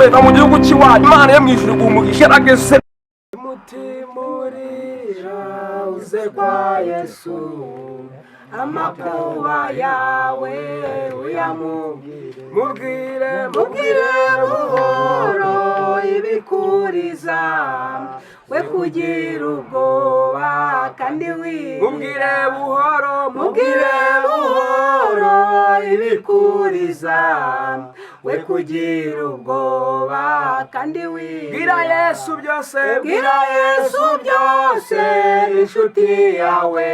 we no mu gihugu cy'iwanyu Imana yo mwijuru guhumugisha ragese mutimurira uze kwa Yesu amakuba yawe uyamubwire mubwire buhoro ibikuriza we kugira ubwoba kandi mubwire buhoro ibikuriza we kugira ubwoba kandi bwira Yesu byose inshuti yawe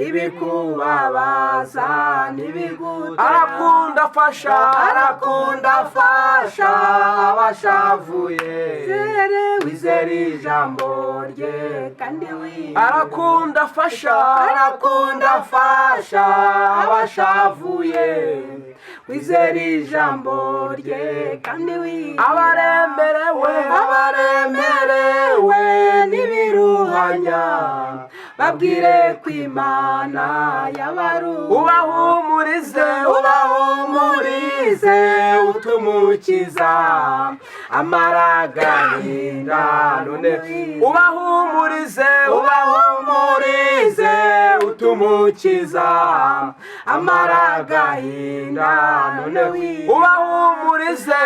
ibikubabaza n'ibiguta arakunda afasha abashavuye wizere ijambo rye kandi arakunda afasha abashavuye wizere ijambo rye kandi abaremerewe n'ibiruhanya babwire kw'Imana yabaruhura ubahumurize utumukiza amaragahinda none ubahumurize utumukiza amaragahinda none ubahumurize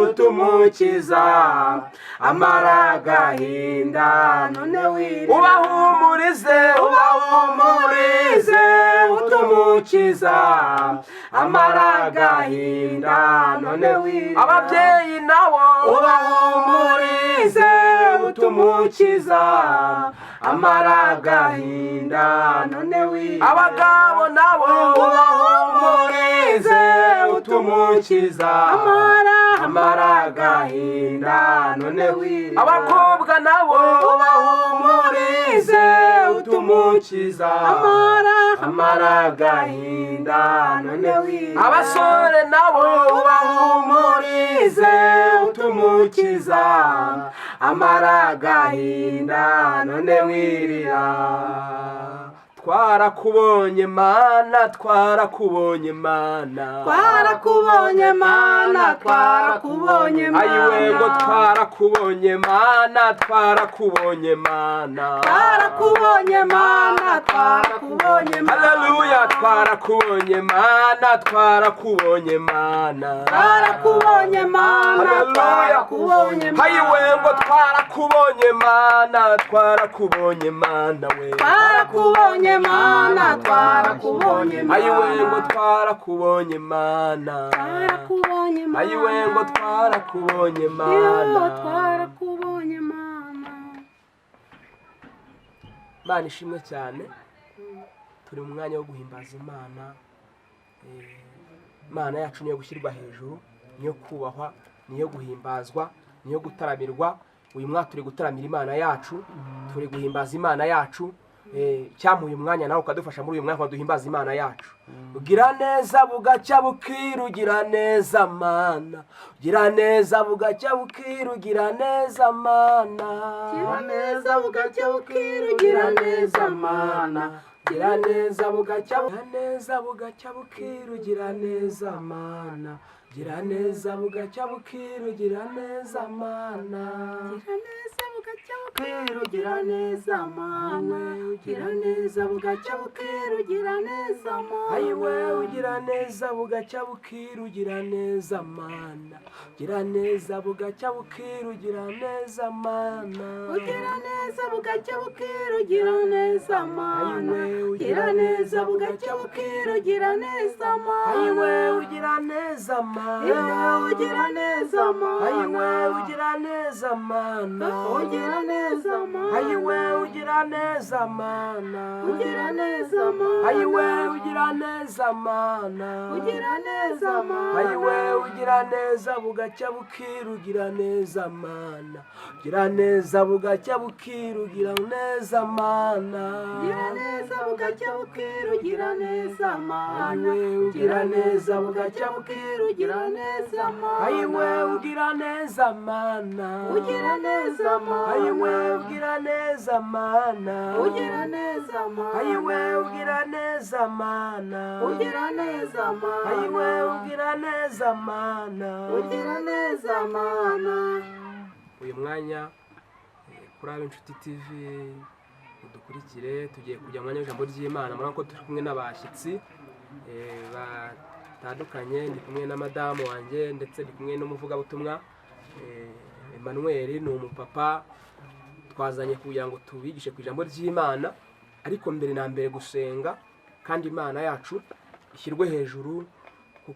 utumukiza amaragahinda none ubahumurize utumukiza amaragahinda none ababyeyi nabo ubahumurize utumukiza amaragahinda none abagabo nabo ubahumurize utumukiza amaragahinda none abakobwa nabo ubahumurize utumukiza amaragahinda none abasore nabo ubahumurize utumukiza amaragahinda none wirira twarakubonye mana ayiwe ngo twarakubonye mana haleluya twarakubonye mana haleluya ayiwe ngo twarakubonye mana we ayiwe ngo twarakubonye mana ayiwe ngo twarakubonye mana ishimwe cyane turi mu mwanya wo guhimbaza Imana yacu niyo gushyirwa hejuru niyo kubahwa niyo guhimbazwa niyo gutaramirwa uyu mwaka turi gutaramira Imana yacu turi guhimbaza Imana yacu cyamuye umwanya nawe ukadufasha muri uyu mwaka duhimbaza Imana yacu ugira neza bugacya bukira ugira neza mana ugira neza bugacya bukira ugira neza mana ugira neza bugacya bukira ugira neza mana ugira neza bugacya bukira ugira neza mana ugira neza bugacya bukira ugira neza mana ugira neza mana ugira neza bugacya bukira ugira neza mana ayiwe ugira neza bugacya bukira ugira neza mana ugira neza bugacya bukira ugira neza mana ugira neza bugacya bukira ugira neza mana ugira neza bugacya bukira ugira neza mana ayiwe ugira neza mana ugira neza mana ayiwe ugira neza mana ugira neza mana ayiwe ugira neza mana ugira neza mana ayiwe ugira neza mana ugira neza mana ayiwe ugira neza bugacya bukira ugira neza mana ugira neza bugacya bukira ugira neza mana ugira neza bugacya bukira ugira neza mana ugira neza bugacya bukira ugira neza mana ayiwe ugira neza mana ugira neza mana ayiwe ugira neza mana ugira neza mana ayiwe ugira neza mana ugira neza mana ayiwe ugira neza mana ugira neza mana. uyu mwanya kuri ABINSHUTI TV udukurikire tugiye kujya mu mwanya w'ijambo ry'Imana murabona ko turi kumwe n'abashyitsi batandukanye ndi kumwe na madamu wanjye ndetse ndi kumwe n'umuvugabutumwa Emmanuel ni umupapa twazanye kugira ngo tubigishe ku ijambo ry'Imana ariko mbere na mbere gusenga kandi Imana yacu ishyirwe hejuru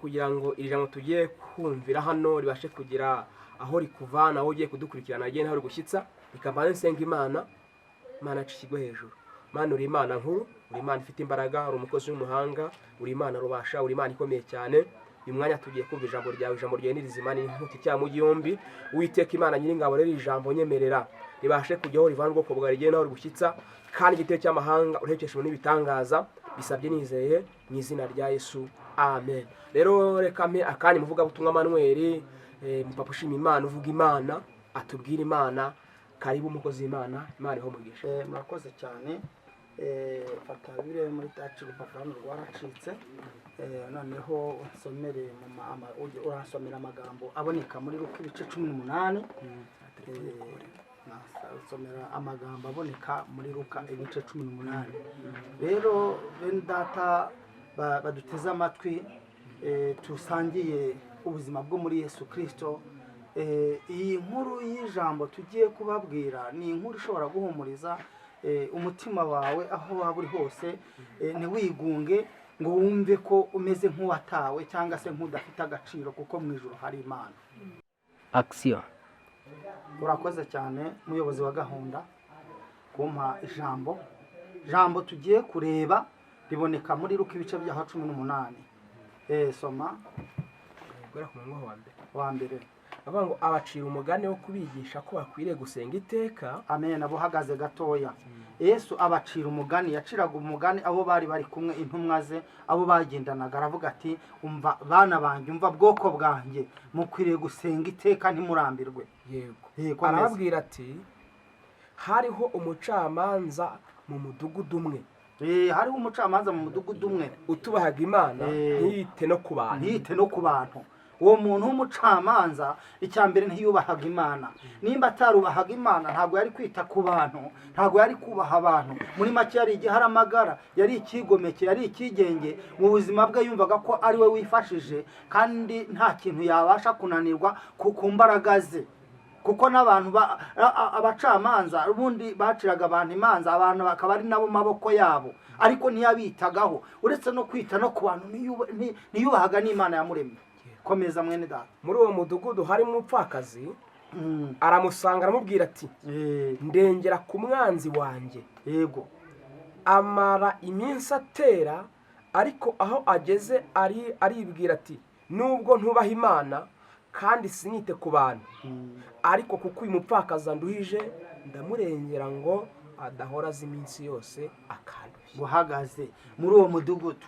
kugira ngo iri jambo tugiye kumvira hano ribashe kugira aho rikuvana aho ugiye kudukurikirana agenda aho rigushyitsa rikaba nsenga Imana yacu ishyirwe hejuru. Mana uri Imana nkuru, uri Imana ifite imbaraga, uri umukozi w'umuhanga, uri Imana rubasha, uri Imana ikomeye cyane. Uyu mwanya tugiye kumva ijambo ryawe ni rizima n'inkuti cyangwa igihumbi. Uwiteka Imana nyiringabo rero ijambo nyemerera ribashe kujyaho rivana ubwoko bwawe rigenda aho rigushyitsa kandi igitero cy'amahanga urehekeshejwe n'ibitangaza bisabye nizeye mu izina rya Yesu, amen. Rero reka mpe akanya muvugabutumwa Emmanuel mupapa ushima Imana uvuga Imana atubwira Imana. Karibu umukozi w'Imana, Imana iho mugisha. Murakoze cyane. Fata bire muri tacu rupapuro rwaracitse. Noneho nsomere uransomera amagambo aboneka muri Luka ibice 18. Nasomera amagambo aboneka muri Luka ibice 18. Rero bene data baduteze amatwi tusangiye ubuzima bwo muri Yesu Kristo. Iyi nkuru y'ijambo tugiye kubabwira ni inkuru ishobora guhumuriza umutima wawe aho waba uri hose. Ntiwigunge ngo wumve ko umeze nk'uwatawe cyangwa se nk'udafite agaciro kuko mu ijuru hari Imana. Action. Urakoze cyane muyobozi wa gahunda kumpa ijambo tugiye kureba riboneka muri Luka ibice bya 18. Soma gura ku murongo wa mbere. Avuga ngo abacira umugani wo kubigisha ko bakwiriye gusenga iteka. Amen. Abo hagaze gatoya. Yesu abacira umugani, yaciraga umugani abo bari kumwe intumwa ze, abo bagendanaga, aravuga ati umva bana banjye, umva bwoko bwanjye, mukwiriye gusenga iteka ntimurambirwe. Yego. Arababwira ati hariho umucamanza mu mudugudu umwe. Hariho umucamanza mu mudugudu umwe utubahaga Imana ntiyite no ku bantu. Uwo muntu w'umucamanza icyambere ntiyubahaga Imana. Nimba atarubahaga Imana ntabwo yari kwita ku bantu, ntabwo yari kubaha abantu. Muri make yari igiharamagara, yari ikigomeke, yari ikigenge. Mu buzima bwe yumvaga ko ari we wifashije kandi nta kintu yabasha kunanirwa ku mbaraga ze. Kuko n'abantu abacamanza ubundi baciraga abantu imanza, abantu bakaba ari nabo maboko yabo, ariko ntiyabitagaho. Uretse no kwita no ku bantu niyubahaga n'Imana yamuremye. Komeza mwene data. Muri uwo mudugudu harimo umupfakazi. Aramusanga aramubwira ati ndengera ku mwanzi wanjye. Yego. Amara iminsi atera, ariko aho ageze aribwira ati nubwo ntubaha Imana kandi sinyite ku bantu, ariko kuko uyu mupfakazi anduhije ndamurengera ngo adahora azi iminsi yose akanduye. Buhagaze muri uwo mudugudu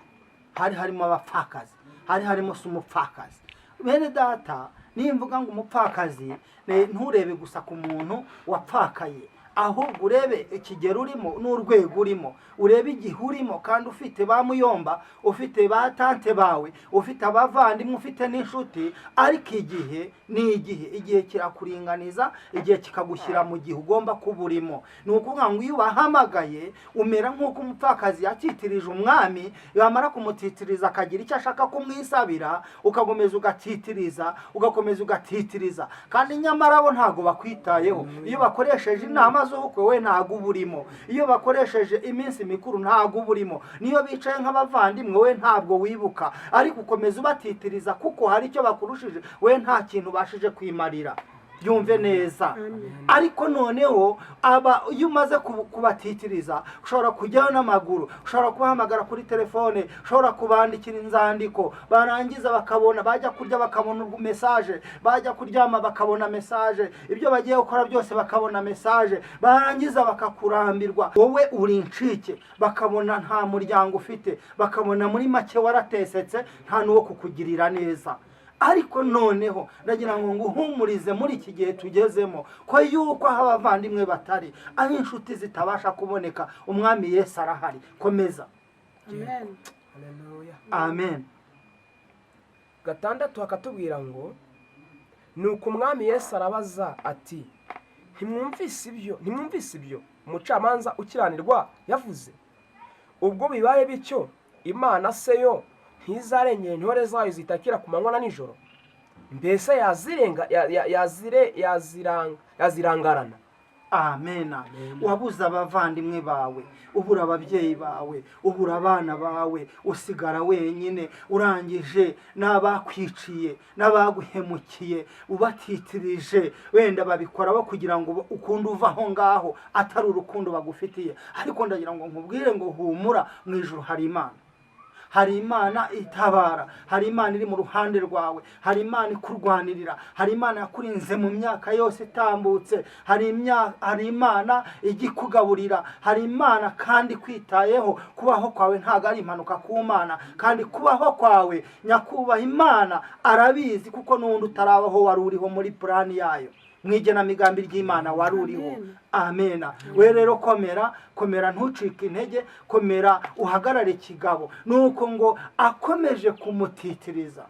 harimo abapfakazi, harimo umupfakazi. Bene data, nimvuga ngo umupfakazi nturebe gusa ku muntu wapfakaye, ahubwo urebe ikigero urimo n'urwego urimo, urebe igihe urimo kandi ufite ba muyomba, ufite ba tante bawe, ufite abavandimwe, ufite n'inshuti. Ariko igihe kirakuringaniza, igihe kikagushyira mu gihe ugomba kuba urimo. Ni ukuvuga ngo iyo ubahamagaye umera nk'uko umupfakazi yacitirije umwami, yamara kumutitiriza akagira icyo ashaka kumwisabira, ugakomeza ugatitiriza kandi nyamara bo ntago bakwitayeho. Iyo bakoresheje inama z'ubukwe we ntago uburimo, iyo bakoresheje iminsi mikuru ntago uburimo, niyo bicaye nk'abavandimwe we ntabwo wibuka, ariko ukomeza ubatitiriza kuko hari icyo bakurushije, we nta kintu bashije kwimarira. Byumve neza. Ariko noneho iyo umaze kubatitiriza ushobora kujyaho n'amaguru, ushobora kubahamagara kuri telefone, ushobora kubandikira inzandiko, barangiza bakabona, bajya kurya bakabona message, bajya kuryama bakabona message, ibyo bagiye gukora byose bakabona message, barangiza bakakurambirwa. Wowe uri incike, bakabona nta muryango ufite, bakabona muri make waratesetse, nta nuwo kukugirira neza. ariko noneho ndagira ngo nguhumurize muri iki gihe tugezemo ko yuko aho abavandimwe batari, aho inshuti zitabasha kuboneka, umwami Yesu arahari. Komeza. Amen. Haleluya. Amen. Gatandatu hakatubwira ngo nuko umwami Yesu arabaza ati ntimwumvise ibyo umucamanza ukiranirwa yavuze? Ubwo bibaye bityo, Imana se yo ntizarengera intore zayo zitakira ku manywa na nijoro? Mbese yazirangarana? Amen. Wabuze abavandimwe bawe, ubura ababyeyi bawe, ubura abana bawe, usigara wenyine, urangije n'abakwiciye n'abaguhemukiye ubatitirije, wenda babikora bo kugira ngo ukunde uva aho ngaho, atari urukundo bagufitiye. Ariko ndagira ngo nkubwire ngo humura, mu ijuru hari Imana. Hari Imana itabara, hari Imana iri mu ruhande rwawe, hari Imana ikurwanirira, hari Imana yakurinze mu myaka yose itambutse, hari Imana igikugaburira, hari Imana kandi kwitayeho. Kubaho kwawe ntago ari impanuka ku Mana, kandi kubaho kwawe nyakubaha Imana arabizi, kuko n'undi utarabaho wari uriho muri plani yayo, mwigena migambi ry'Imana wari uriho. Amen. We rero komera ntucike intege, komera uhagarare kigabo. Nuko ngo akomeje kumutitiriza,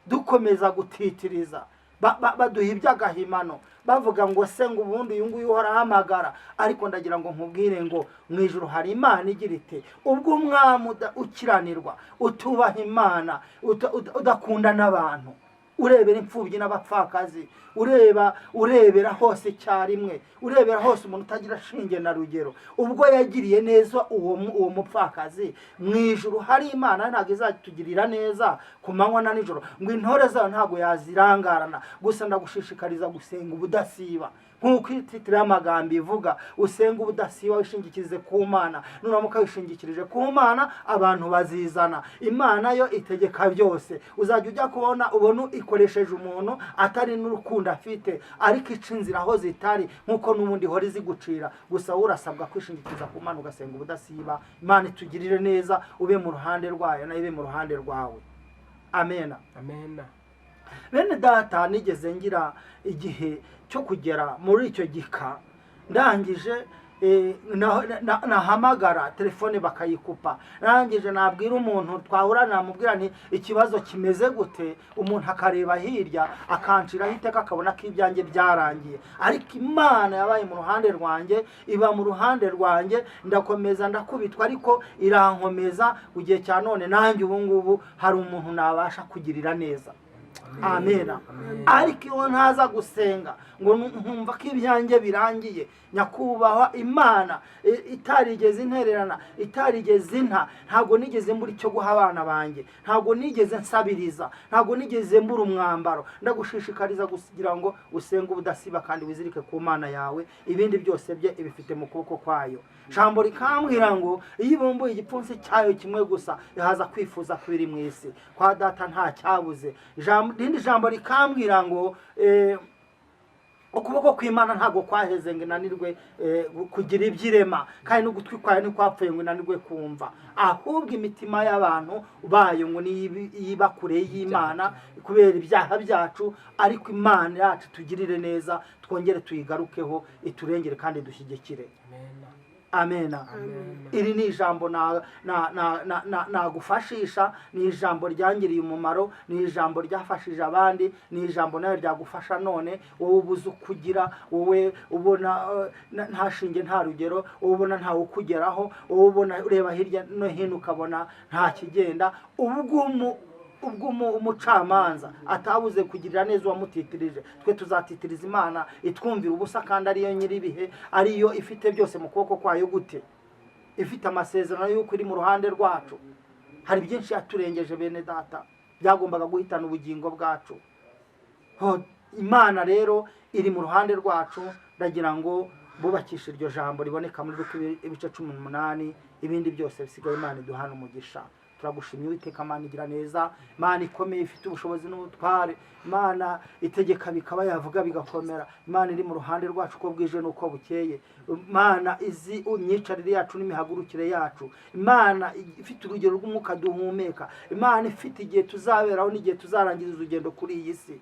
dukomeza gutitiriza, baduha iby'agahimano, bavuga ngo se ngo ubundi uyu nguyu uhorahamagara. Ariko ndagira ngo nkubwire ngo mu ijuru hari Imana igira ite, ubwo umwami ukiranirwa, utubaha Imana, udakunda n'abantu, urebera imfubyi n'abapfakazi, urebera hose icyarimwe, urebera hose umuntu utagira shinge na rugero. Ubwo yagiriye neza uwo mupfakazi, mu ijuru hari Imana ntabwo izatugirira neza ku manywa na nijoro, ngo intore zayo ntabwo yazirangarana. Gusa ndagushishikariza gusenga ubudasiba, nk'uko ititire y'amagambo ivuga, usenga ubudasiba wishingikirize ku Mana. Nuramuka wishingikirije ku Mana, abantu bazizana. Imana yo itegeka byose. Uzajya ujya kubona ubona ikoresheje umuntu atari n'urukundo afite, ariko ica inzira aho zitari, nk'uko n'ubundi hori zigucira. Gusa urasabwa kwishingikiriza ku Mana, ugasenga ubudasiba. Imana itugirire neza, ube mu ruhande rwayo nayo ibe mu ruhande rwawe. Amen. Amen. Bene data, nigeze ngira igihe cyo kugera muri icyo gika, ndangije nahamagara telefone bakayikupa. Ndangije nabwira umuntu twahura, namubwira nti ikibazo kimeze gute, umuntu akareba hirya akanshiraho iteka, akabona ko ibyanjye byarangiye. Ariko Imana yabaye mu ruhande rwanjye, iba mu ruhande rwanjye, ndakomeza ndakubitwa, ariko irankomeza. Ku gihe cya none nanjye ubu ngubu hari umuntu nabasha kugirira neza. Amen. Ariko iyo ntaza gusenga ngo nkumva ko ibyanjye birangiye, nyakubahwa Imana itarigeze intererana, itarigeze ntabwo nigeze mbura icyo guha abana banjye, ntabwo nigeze nsabiriza, ntabwo nigeze mbura umwambaro. Ndagushishikariza kugira ngo usenge ubudasiba kandi wizirike ku Mana yawe, ibindi byose bye ibifite mu kuboko kwayo. Jambo rikambwira ngo iyo ibumbuye igipfunsi cyayo kimwe gusa, yahaza kwifuza kwiri mu isi. Kwa data nta cyabuze. Irindi jambo rikambwira ngo ukuboko kw'Imana ntago kwaheze ngo inanirwe kugira ibyirema, kandi n'ugutwi kwayo ntikwapfuye ngo inanirwe kumva. Ahubwo imitima y'abantu bayo ngo niba kure y'Imana kubera ibyaha byacu, ariko Imana yacu tugirire neza, twongere tuyigarukeho, iturengere kandi dushyigikire. Amen. Iri ni ijambo nagufashisha, ni ijambo ryangiriye umumaro, ni ijambo ryafashije abandi, ni ijambo nayo ryagufasha none. Wowe ubuze ukugira, wowe ubona nta shinge nta rugero, wowe ubona ntawe ukugeraho, wowe ubona ureba hirya no hino ukabona nta kigenda. ubwo umucamanza atabuze kugirira neza uwamutitirije, twe tuzatitiriza Imana itwumvira ubusa, kandi ariyo nyiribihe, ariyo ifite byose mu kuboko kwayo. Gute? Ifite amasezerano y'uko iri mu ruhande rwacu. Hari byinshi yaturengeje bene data, byagombaga guhitana ubugingo bwacu. Imana rero iri mu ruhande rwacu. Ndagira ngo bubakishe iryo jambo riboneka muri Luka ibice 18, ibindi byose bisigaye Imana iduhana umugisha. turagushimye Uwiteka Mana igira neza, Imana ikomeye ifite ubushobozi n'ubutware, Imana itegeka bikaba yavuga bigakomera, Imana iri mu ruhande rwacu uko bwije n'uko bukeye, Imana izi imyicarire yacu n'imihagurukire yacu, Imana ifite urugero rw'umwuka duhumeka, Imana ifite igihe tuzaberaho n'igihe tuzarangiriza urugendo kuri iyi si.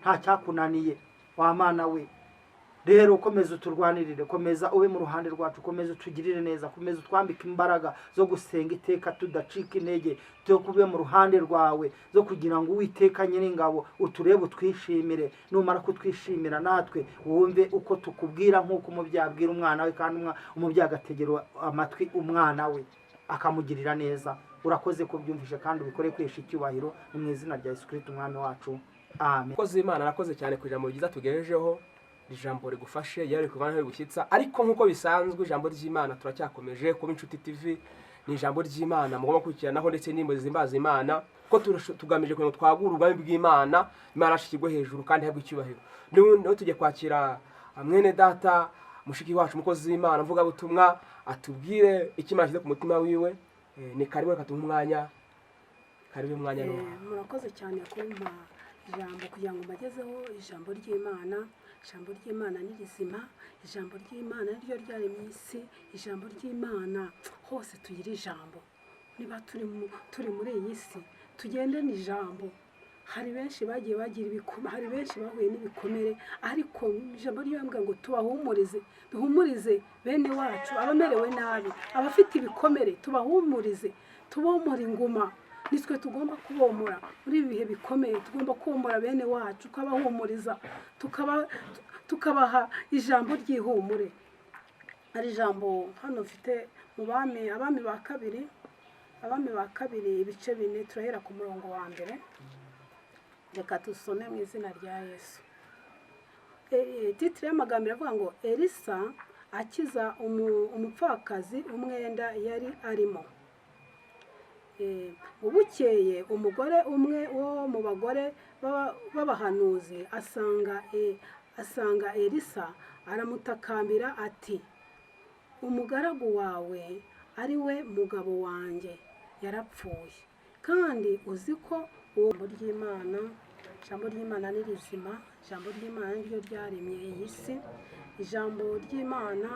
Nta cyakunaniye wa Mana we. Rero komeza uturwanirire, komeza ube mu ruhande rwacu, komeza utugirire neza, komeza utwambike imbaraga zo gusenga iteka tudacika intege, cyo kube mu ruhande rwawe, zo kugira ngo Uwiteka Nyiringabo uturebe utwishimire, numara kutwishimira natwe wumve uko tukubwira nk'uko umubyeyi abwira umwana we, kandi umubyeyi agategera amatwi umwana we akamugirira neza. Urakoze kubyumvishe kandi ubikore kwesha icyubahiro mu izina rya Yesu Kristo umwami wacu, amen. Koze Imana arakoze cyane ku ijambo ryiza tugejejeho, ijambo rigufashe yari kuvana bigushyitsa, ariko nkuko bisanzwe ijambo ry'Imana turacyakomeje kuba inshuti TV. Ni ijambo ry'Imana mugomba gukurikiranaho ndetse n'imbo zimbaza Imana, ko tugamije kugira ngo twagure ubwami bw'Imana, Imana ashikirwe hejuru kandi habwe icyubahiro. Niho tujye kwakira mwene data mushiki wacu umukozi w'Imana mvuga butumwa, atubwire ikimaze ku mutima wiwe. Ni karibu reka umwanya no. Murakoze cyane kumpa ijambo kugira ngo mbagezeho ijambo ry'Imana. Ijambo ry'Imana ni rizima, ijambo ry'Imana niryo ryari mu isi, ijambo ry'Imana hose tugira ijambo. Niba turi muri iyi si tugende n'ijambo. Hari benshi bagiye bagira ibikomere, hari benshi bahuye n'ibikomere, ariko ijambo ry'Imana ngo tubahumurize, duhumurize bene wacu abamerewe nabi, abafite ibikomere tubahumurize, tubomora inguma. Nitwe tugomba kubomora muri ibi bihe bikomeye, tugomba komora bene wacu, tukabahumuriza, tukabaha ijambo ry'ihumure. Ari ijambo hano mfite mu abami ba kabiri ibice 4, turahera ku murongo wa mbere. Reka tusome mu izina rya Yesu. Titre y'amagambo iravuga ngo Elisa akiza umupfakazi umwenda yari arimo. Ubukeye umugore umwe wo mu bagore b'abahanuzi asanga Elisa, aramutakambira ati, umugaragu wawe ari we mugabo wanjye yarapfuye, kandi uzi ko ijambo ry'Imana ni rizima, ijambo ry'Imana niryo ryaremye iyi si, ijambo ry'Imana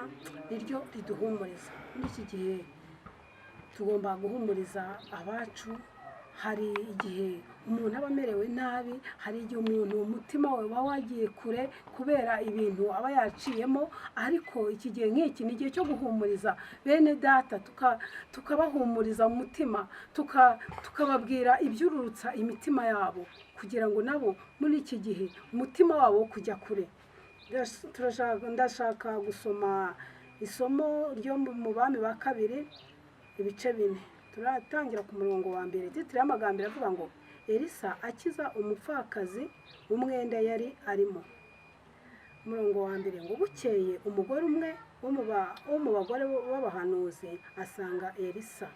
niryo riduhumuriza. Muri iki gihe tugomba guhumuriza abacu. Hari igihe umuntu aba amerewe nabi, hari igihe umuntu umutima we waba wagiye kure kubera ibintu aba yaciyemo, ariko iki gihe nk'iki ni igihe cyo guhumuriza bene data, tukabahumuriza mu mutima, tukababwira ibyururutsa imitima yabo, kugira ngo nabo muri iki gihe umutima wabo kujya kure. Ndashaka gusoma isomo ryo mu bami ba kabiri ibice 4. Turatangira ku murongo wa mbere. Titre y'amagambo iravuga ngo Elisa akiza umupfakazi umwenda yari arimo. Umurongo wa mbere ngo bukeye umugore umwe wo mu bagore b'abahanuzi asanga Elisa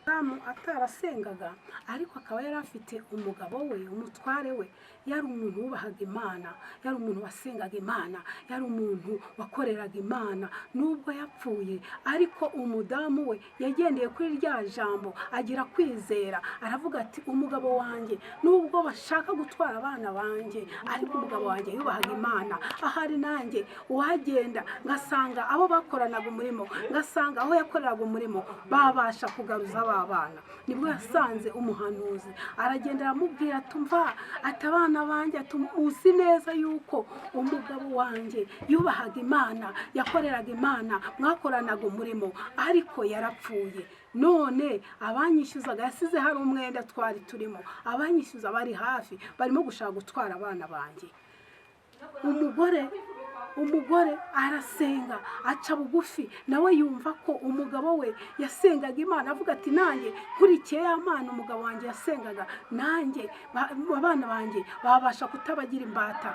atarasengaga, ariko akaba yari afite umugabo we, umutware we yari umuntu wubahaga Imana, yari umuntu wasengaga Imana, yari umuntu wakoreraga Imana. Nubwo yapfuye, ariko umudamu we yagendeye kuri rya jambo, agira kwizera, aravuga ati, umugabo wanjye nubwo bashaka gutwara abana banjye, ariko umugabo wanjye yubahaga Imana. Ahari nanjye uwagenda ngasanga abo bakoranaga umurimo, ngasanga aho yakoreraga umurimo babasha kugaruza aba bana. Nibwo yasanze umuhanuzi, aragenda aramubwira tumva atabana banjye, uzi neza yuko umugabo wanjye yubahaga Imana, yakoreraga Imana, mwakoranaga umurimo, ariko yarapfuye. None abanyishyuzaga, yasize hari umwenda twari turimo, abanyishyuza bari hafi, barimo gushaka gutwara abana banjye. Umugore arasenga, aca bugufi, nawe yumva ko umugabo we yasengaga Imana, avuga ati, nanjye nkurikiye ya Mana umugabo wanjye yasengaga, nanjye abana banjye babasha kutabagira imbata,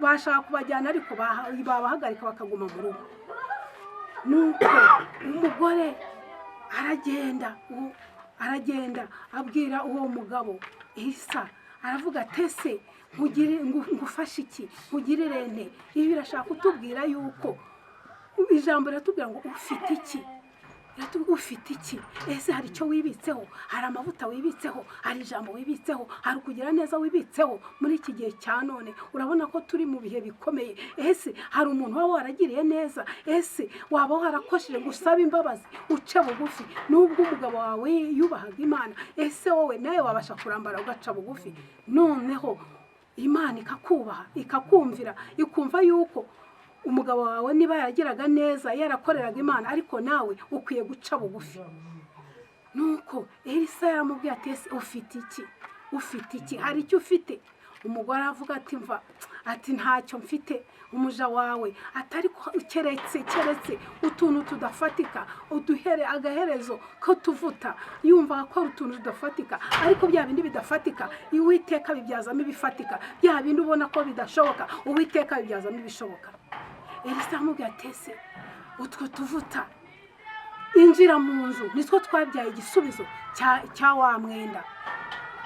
bashaka kubajyana, ariko babahagarika bakaguma mu rugo. Nuko umugore aragenda abwira uwo mugabo Elisa, aravuga ati, ngufashe iki, nkugirire nte? Ibi birashaka kutubwira yuko ijambo riratubwira ngo ufite iki. ufite iki? Ese hari icyo wibitseho? Hari amavuta wibitseho? Hari ijambo wibitseho? Hari kugira neza wibitseho? Muri iki gihe cya none urabona ko turi mu bihe bikomeye. Ese hari umuntu waba waragiriye neza? Ese waba warakosheje gusaba imbabazi uce bugufi nubwo umugabo wawe yubahaga Imana? Ese wowe nawe wabasha kurambara ugaca bugufi? Noneho Imana ikakubaha, ikakumvira, ikumva yuko umugabo wawe niba yaragiraga neza yarakoreraga Imana, ariko nawe ukwiye guca bugufi. Nuko Elisa yaramubwiye ati ese ufite iki? Ufite iki? Hari icyo ufite? Umugore avuga ati mva, ati ntacyo mfite. Umuja wawe atari keretse utuntu tudafatika, uduhere agaherezo ko tuvuta. Yumva ko utuntu tudafatika, ariko bya bindi bidafatika Uwiteka bibyazamo ibifatika. Bya bindi ubona ko bidashoboka Uwiteka bibyazamo ibishoboka. Elisa amubwira ati ese utwo tuvuta, injira mu nzu, nitwo twabyaye igisubizo cya wa mwenda.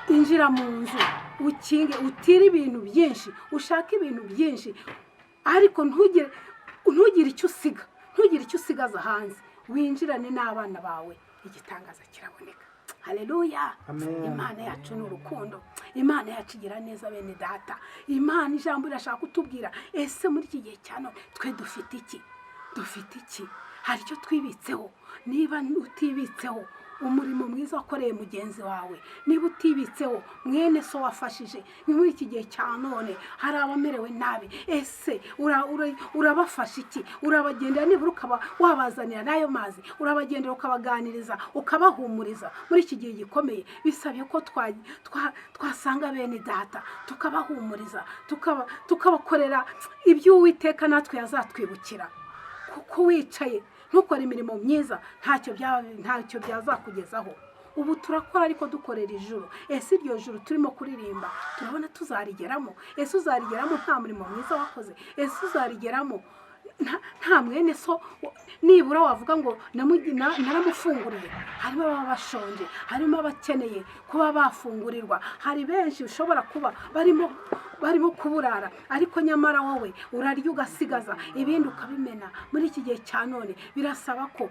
Injira mu nzu, ukinge, utire ibintu byinshi, ushaka ibintu byinshi, ariko ntugire icyo usiga, ntugire icyo usigaza hanze. Winjirane n'abana bawe, igitangaza kiraboneka. Haleluya. Imana yacu ni urukundo. Imana yacu igira neza bene data. Imana ijambo irashaka kutubwira, ese muri iki gihe cyane twe dufite iki? Dufite iki? Hari icyo twibitseho? Niba utibitseho umurimo mwiza wakoreye mugenzi wawe, niba utibitseho mwene so wafashije, ni muri iki gihe cya none hari abamerewe nabi, ese urabafasha iki? Urabagendera, nibura ukaba wabazanira n'ayo mazi, urabagendera ukabaganiriza, ukabahumuriza. Muri iki gihe gikomeye bisabye ko twasanga bene data tukabahumuriza, tukabakorera ibyo Uwiteka natwe yazatwibukira. Kuko wicaye ntukora imirimo myiza ntacyo byazakugezaho. Ubu turakora ariko dukorera ijuru. Ese iryo juru turimo kuririmba turabona tuzarigeramo? Ese uzarigeramo nta murimo mwiza wakoze? Ese uzarigeramo nta mwene so nibura wavuga ngo naramufunguriye? Harimo ababa bashonje, harimo abakeneye kuba bafungurirwa, hari benshi ushobora kuba barimo kuburara, ariko nyamara wowe urarya ugasigaza, ibindi ukabimena. Muri iki gihe cya none birasaba ko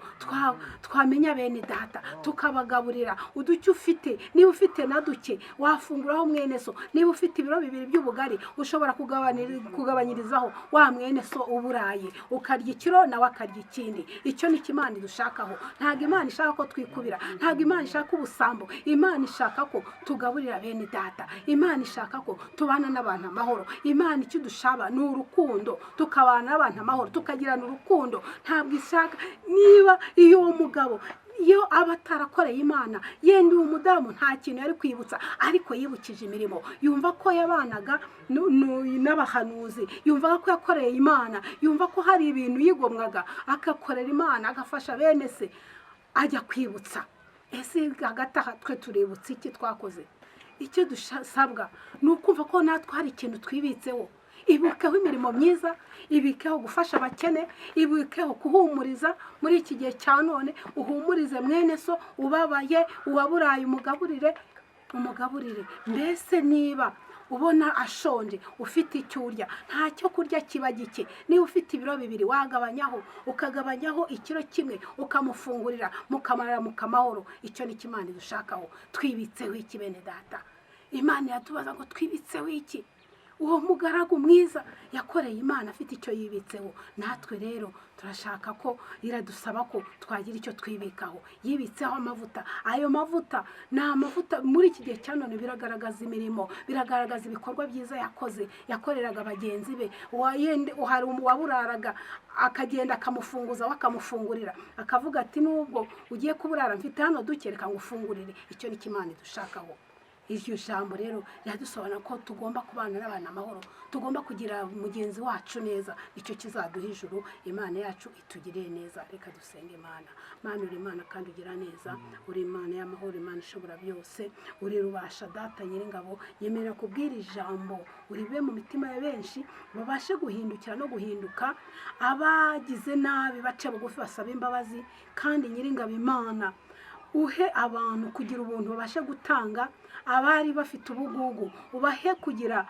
twamenya bene data tukabagaburira uduke ufite. Niba ufite na duke wafunguraho mwene so. Niba ufite ibiro 2 by'ubugari ushobora kugabanyirizaho wa mwene so uburaye, ukarya ikiro nawe akarya ikindi. Icyo ni Imana dushakaho. Ntabwo Imana ishaka ko twikubira, ntabwo Imana ishaka ubusambo. Imana ishaka ko tugaburira bene data. Imana ishaka ko tubana n'abantu amahoro. Imana icyo dushaba ni urukundo, tukabana n'abantu amahoro, tukagirana urukundo. Ntabwo ishaka niba iyo umugabo iyo abatarakoreye Imana, yenda umudamu nta kintu yari kwibutsa, ariko yibukije imirimo, yumva ko yabanaga n'abahanuzi, yumva ko yakoreye Imana, yumva ko hari ibintu yigomwaga akakorera Imana, agafasha bene se, ajya kwibutsa. Ese hagati aha twe tuributsa iki twakoze? Icyo dusabwa ni ukumva ko natwe hari ikintu twibitseho. Ibukeho imirimo myiza, ibikeho gufasha abakene, ibikeho kuhumuriza. Muri iki gihe cya none uhumurize mwene so ubabaye, uwaburaye umugaburire. Mbese niba ubona ashonje, ufite icyo urya, nta cyo kurya kiba gike. Niba ufite ibiro 2 wagabanyaho, ukagabanyaho ikiro kimwe ukamufungurira, mukamarara mukamahoro. Icyo ni Imana dushakaho. Twibitseho iki bene data? Imana yatubaza ngo twibitseho iki? Uwo mugaragu mwiza yakoreye Imana afite icyo yibitseho. Natwe rero turashaka ko iradusaba ko twagira icyo twibikaho. Yibitseho amavuta. Ayo mavuta na amavuta muri iki gihe cya none biragaragaza imirimo, biragaragaza ibikorwa byiza yakoze, yakoreraga bagenzi be. Uhari waburaraga akagenda akamufunguza, wakamufungurira, akavuga ati nubwo ugiye kuburara mfite hano dukereka ngufungurire. Icyo ni Imana dushakaho. Iryo jambo rero ryadusobanura ko tugomba kubana n'abantu amahoro, tugomba kugira mugenzi wacu neza. Icyo kizaduha ijuru. Imana yacu itugirire neza. Reka dusenge Imana. Mana uri Imana kandi ugira neza, uri Imana y'amahoro, Imana ishobora byose, uri rubasha data nyiringabo. Yemera kubwira ijambo uribe mu mitima ya benshi, babashe guhindukira no guhinduka, abagize nabi bace bugufi basaba imbabazi. Kandi nyiringabo Imana uhe abantu kugira ubuntu babashe gutanga, abari bafite ubugugu ubahe kugira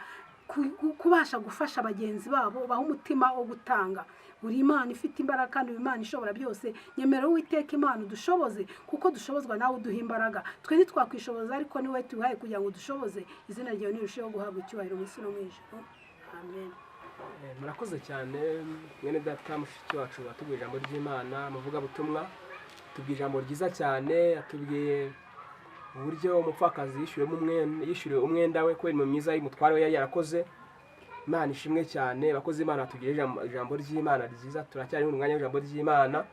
kubasha gufasha bagenzi babo, baha umutima wo gutanga. Uri Imana ifite imbaraga kandi Imana ishobora byose. Nyemera Uwiteka Imana udushoboze, kuko dushobozwa nawe uduha imbaraga. Twe ntitwakwishoboza, ariko ni wowe tuhaye kugira ngo dushoboze. Izina ryawe nirusheho guhabwa icyubahiro mu isi no mu ijuru. Amen. Murakoze cyane mwene data mushiki wacu atubwiye ijambo ry'Imana, muvuga butumwa. Tubwiye ijambo ryiza cyane, atubwiye uburyo umupfakazi yishyuriwe umwenda we kubera imirimo myiza y'umutware we yari yarakoze. Imana ishimwe cyane. Bakoze Imana tugire ijambo ry'Imana ryiza. Turacyari mu mwanya w'ijambo ry'Imana,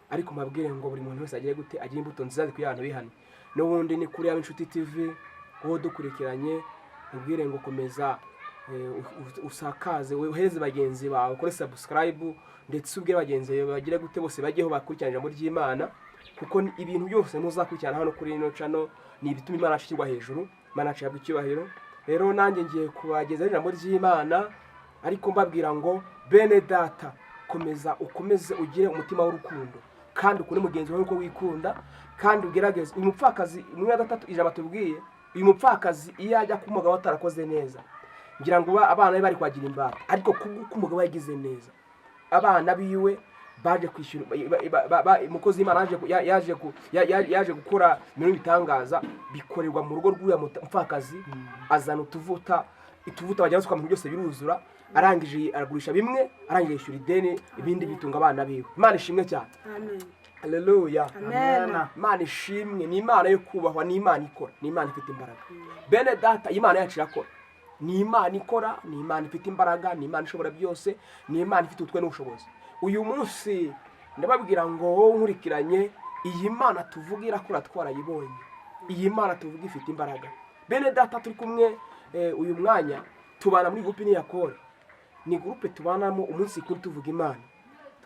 ariko mbabwire ngo buri muntu wese agiye gute agira imbuto nziza zikuye ahantu bihane. N'ubundi ni kuri ABINSHUTI TV wowe dukurikiranye, mbabwire ngo komeza usakaze, uhereze bagenzi bawe, ukore subscribe, ndetse ubwire bagenzi bawe bagire gute bose bajyeho bakurikirana ijambo ry'Imana, kuko ibintu byose muzakurikirana hano kuri ino channel ni ibituma Imana ashikirwa hejuru, Imana acabwa icyubahiro. Rero nanjye ngiye kubagezaho ijambo ry'Imana, ariko mbabwira ngo bene data, ukomeze ugire umutima w'urukundo, kandi ukure mugenzi wawe uko wikunda, kandi ugerageze. Uyu mupfakazi umwe gatatu ijambo tubwiye, uyu mupfakazi iyo ajya ku mugabo atarakoze neza, ngira ngo abana be bari kwagira imbata, ariko ku mugabo yagize neza, abana biwe baje kwishyura. Umukozi w'Imana yaje gukora ibintu bitangaza bikorerwa mu rugo rw'uya mupfakazi. Azana utuvuta bajya basuka mu byose biruzura, arangije aragurisha bimwe, arangije yishyura ideni, ibindi bitunga abana biwe. Imana ishimwe cyane. Amen. Haleluya. Amen. Imana ishimwe. Ni Imana yo kubahwa, ni Imana ikora, ni Imana ifite imbaraga. Bene data, Imana yacu irakora, ni Imana ikora, ni Imana ifite imbaraga, ni Imana ishobora byose, ni Imana ifite utwe n'ubushobozi. Uyu munsi ndababwira ngo nkurikiranye, iyi Mana tuvuga irakora, twarayibonye. Iyi Mana tuvuga ifite imbaraga. Bene data, turi kumwe uyu mwanya tubana muri groupe n'iyakore. Ni groupe tubanamo umunsi kuri tuvuga Imana.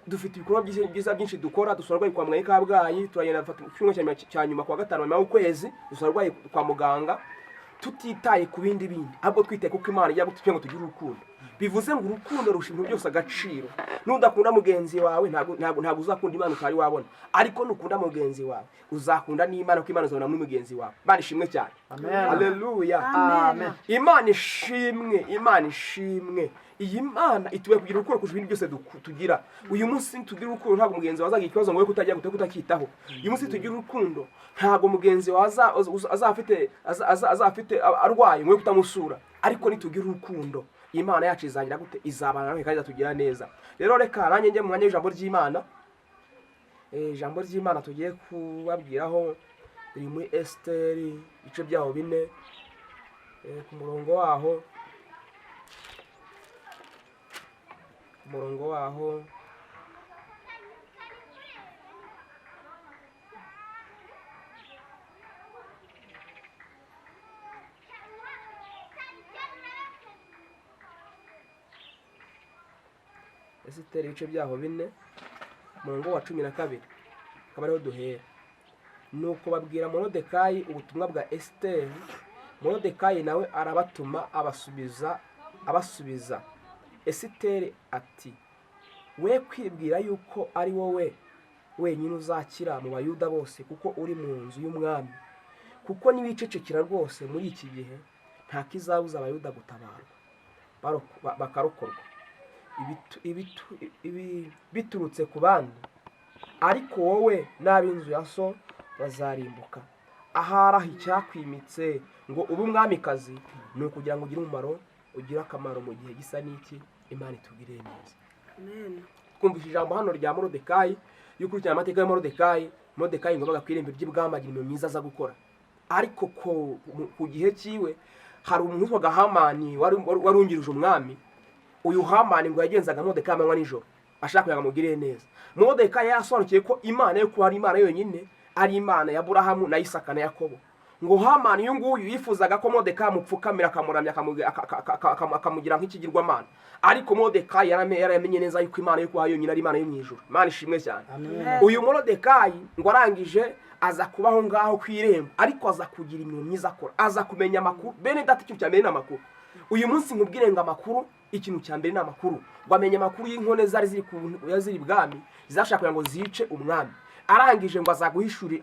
Dufite ibikorwa byiza byinshi dukora. Dusorwaye kwa muganga Kabgayi, turagenda dufata icyumweru cya nyuma kwa gatanu nyuma y'ukwezi, dusorwaye kwa muganga, tutitaye ku bindi ahubwo twitaye kuko Imana ijya gutubwira ngo tugire urukundo. Bivuze ngo urukundo rusha ibintu byose agaciro. Nudakunda mugenzi wawe ntabwo uzakunda Imana utari wabona, ariko nukunda mugenzi wawe uzakunda n'Imana, kuko Imana izabona muri mugenzi wawe. Imana ishimwe cyane. Amen. Haleluya. Amen. Imana ishimwe, Imana ishimwe. Iyi Mana ituwe kugira urukundo kurusha ibintu byose tugira. Uyu munsi tugira urukundo, ntabwo mugenzi wawe azagira ikibazo ngo we kutajya kutakitaho. Uyu munsi tugira urukundo, ntabwo mugenzi wawe azafite arwaye ngo we kutamusura, ariko nitugira urukundo Imana yacu izagira gute, izabana nawe kandi izatugira neza. Rero reka nanjye njye mu mwanya w'ijambo ry'Imana. Ijambo ry'Imana tugiye kubabwiraho riri muri Esiteri ibice byaho 4 ku murongo waho Esiteri ibice byaho 4 umurongo wa 12 akaba ariho duhera. Nuko babwira Morodekayi ubutumwa bwa Esiteri. Morodekayi nawe arabatuma abasubiza Esiteri ati, we kwibwira yuko ari wowe wenyine uzakira mu Bayuda bose, kuko uri mu nzu y'umwami. Kuko nibicecekera rwose muri iki gihe, nta kizabuza Abayuda gutabarwa bakarokorwa biturutse ku bandi, ariko wowe n'ab'inzu ya so bazarimbuka. Ahari icyakwimitse ngo ube umwamikazi ni ukugira ngo ugire umumaro, ugire akamaro mu gihe gisa n'iki. Imana itugire neza. Amen. Kumvisha ijambo hano rya Morodekayi, y'ukurikirana amateka ya Morodekayi ngo bagakwirembe by'ibwami agira imirimo myiza aza gukora. Ariko ku gihe cyiwe hari umuntu witwaga Hamani warungirije umwami. Uyu Hamani ngo yagenzaga Morodekayi amanywa n'ijoro ashaka kugira ngo amugirire neza. Morodekayi yasobanukiye ko Imana yo kuba ari Imana yonyine, ari Imana ya Aburahamu na Isaka na Yakobo. Ngo Hamani uyu nguyu yifuzaga ko Morodekayi amupfukamira akamuramya akamugira nk'ikigirwamana, ariko Morodekayi yaramenye neza yuko Imana yo kuba yonyine ari Imana yo mu ijuru. Imana ishimwe cyane. Uyu Morodekayi ngo arangije aza kubaho ngaho ku irembo, ariko aza kugira imirimo myiza akora, aza kumenya amakuru. Bene data, ikintu cya mbere ni amakuru. Uyu munsi nkubwire ngo amakuru, ikintu cya mbere ni amakuru. Wamenye amakuru y'inkone zari ziri bwami zashaka ngo zice umwami. Arangije ngo aza guhishura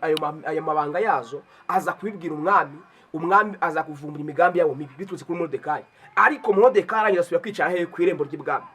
ayo mabanga yazo, aza kubibwira umwami. umwami aza kuvumbura imigambi yabo mibi biturutse kuri Moridekayi. Ariko Moridekayi arangiza asubira kwicara hehe ku irembo ry'ibwami.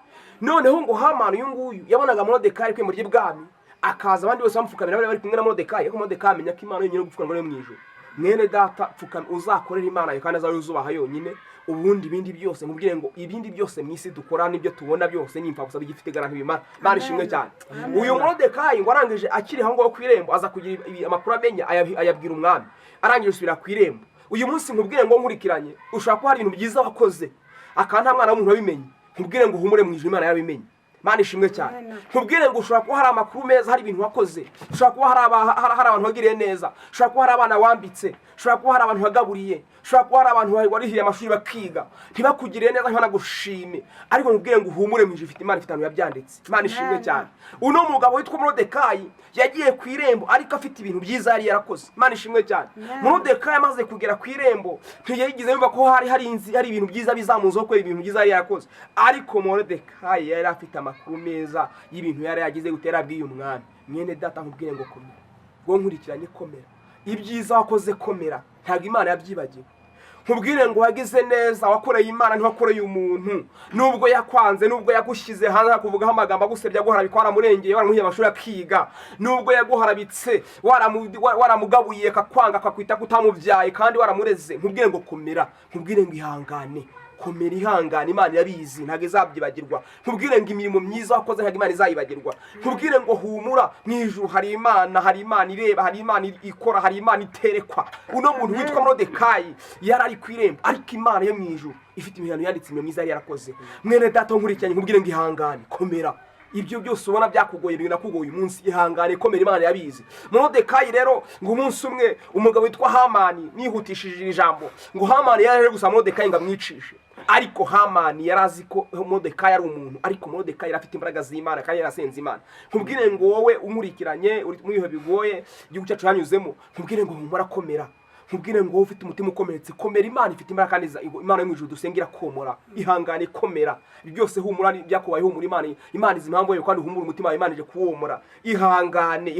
Noneho ngo Hamani uyu nguyu yabonaga Moridekayi ku irembo ry'ibwami, akaza abandi bose bamupfukamira bari kumwe na Moridekayi, ariko Moridekayi amenya ko Imana yonyine gupfukamira yo mu ijuru. Mwene data pfukama uzakorera Imana kandi azaruzubaha yonyine, ubundi ibindi byose nkubwire ngo ibindi byose mwisi dukora n'ibyo tubona byose ni impfa gusa bigifite garanti bimara. Imana ishimwe cyane. Uyu Moridekayi ngo arangije akiri aho ngo ku irembo aza kugira amakuru amenya ayabwira umwami, arangije usubira ku irembo. Uyu munsi nkubwire ngo nkurikiranye ushaka ko hari ibintu byiza wakoze akandi nta mwana w'umuntu wabimenye, nkubwire ngo humure mu ijuru Imana yabimenye. Imana ishimwe cyane. Nkubwire ngo ushobora kuba hari amakuru meza, hari ibintu wakoze, ushobora kuba hari abantu wagiriye neza, ushobora kuba hari abana wambitse, ushobora kuba hari abantu wagaburiye, ushobora kuba hari abantu warihiye amashuri bakiga ntibakugiriye neza ntibanagushime, ariko nkubwire ngo uhumure mu ijuru ifite Imana ifite ahantu yabyanditse. Imana ishimwe cyane. Uno mugabo witwa Moridekayi yagiye ku irembo ariko afite ibintu byiza yari yarakoze. Imana ishimwe cyane. Moridekayi amaze kugera ku irembo ntiyagize yumva ko hari ibintu byiza bizamuzaho ko ibintu byiza yari yarakoze, ariko Moridekayi yari afite amakuru meza y'ibintu yari yagize gutera bw'iyo mwami. Mwene data nkubwire ngo komera, ngo nkurikiranye komera, ibyiza wakoze komera, ntabwo Imana yabyibagiwe. Nkubwire ngo wagize neza, wakoreye Imana ntiwakoreye umuntu, nubwo yakwanze, nubwo yagushyize hanze akuvugaho amagambo agusebya aguharabika waramurengeye waramuhiye amashuri akiga, nubwo yaguharabitse waramugabuye akakwanga akakwita kutamubyaye kandi waramureze, nkubwire ngo komera, nkubwire ngo ihangane, komera ihangane, Imana yabizi ntabwo izabyibagirwa. Nkubwire ngo imirimo myiza wakoze ntabwo Imana izayibagirwa. Nkubwire ngo humura mu ijuru hari Imana ireba, hari Imana ikora, hari Imana iterekwa. Uno muntu witwa Moridekayi yari ari ku irembo, ariko Imana yo mu ijuru ifite imihano yanditse imirimo myiza yari yarakoze. Mwene data nkurikiranye nkubwire ngo ihangane komera, ibyo byose ubona byakugoye binakugoye uyu munsi ihangane komera, Imana yabizi. Moridekayi rero ngo umunsi umwe umugabo witwa Hamani, nihutishije ijambo, ngo Hamani yari gusa Moridekayi ngo amwicishe, ariko Hamani yarazi ko Moridekayi ari umuntu, ariko Moridekayi yari afite imbaraga z'Imana kandi yarasenze Imana. Nkubwire ngo wowe umurikiranye uri mu bihe bigoye igihugu cyacu yanyuzemo, nkubwire ngo humura komera, nkubwire ngo wowe ufite umutima ukomeretse komera, Imana ifite imbaraga kandi Imana yo mu ijuru dusengera komora, ihangane komera, byose humura byakubaye humura, Imana izi impamvu yawe kandi humura umutima wawe, Imana ije kuwomora. Ihangane,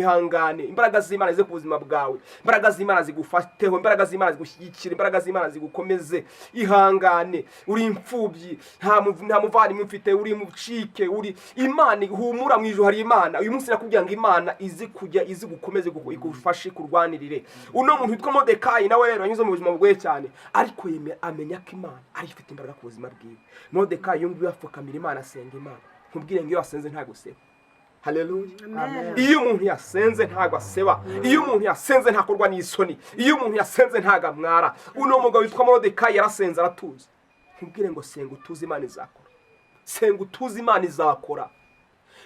imbaraga z'Imana zize ku buzima bwawe, imbaraga z'Imana zigufateho, imbaraga z'Imana zigushyigikire, imbaraga z'Imana zigukomeze. Ihangane, uri imfubyi, nta muvandimwe mfite, uri mucike, uri Imana humura mu ijuru hari Imana. Uyu munsi nakubwira ngo Imana izi gukomeze igufashe kurwanirire. Uno muntu witwa Moridekayi nawe rero yanyuze mu buzima bwe cyane, ariko amenya ko Imana ari ifite imbaraga ku buzima bwiwe. Moridekayi yumva yapfukamira Imana, asenga Imana. Nkubwire ngo iyo wasenze ntago seba. Haleluya. Iyo umuntu yasenze ntago aseba, iyo umuntu yasenze ntakorwa n'isoni, iyo umuntu yasenze ntago amwara. Uno mugabo witwa Moridekayi yarasenze aratuza. Nkubwire ngo senga utuze Imana izakora, senga utuze Imana izakora.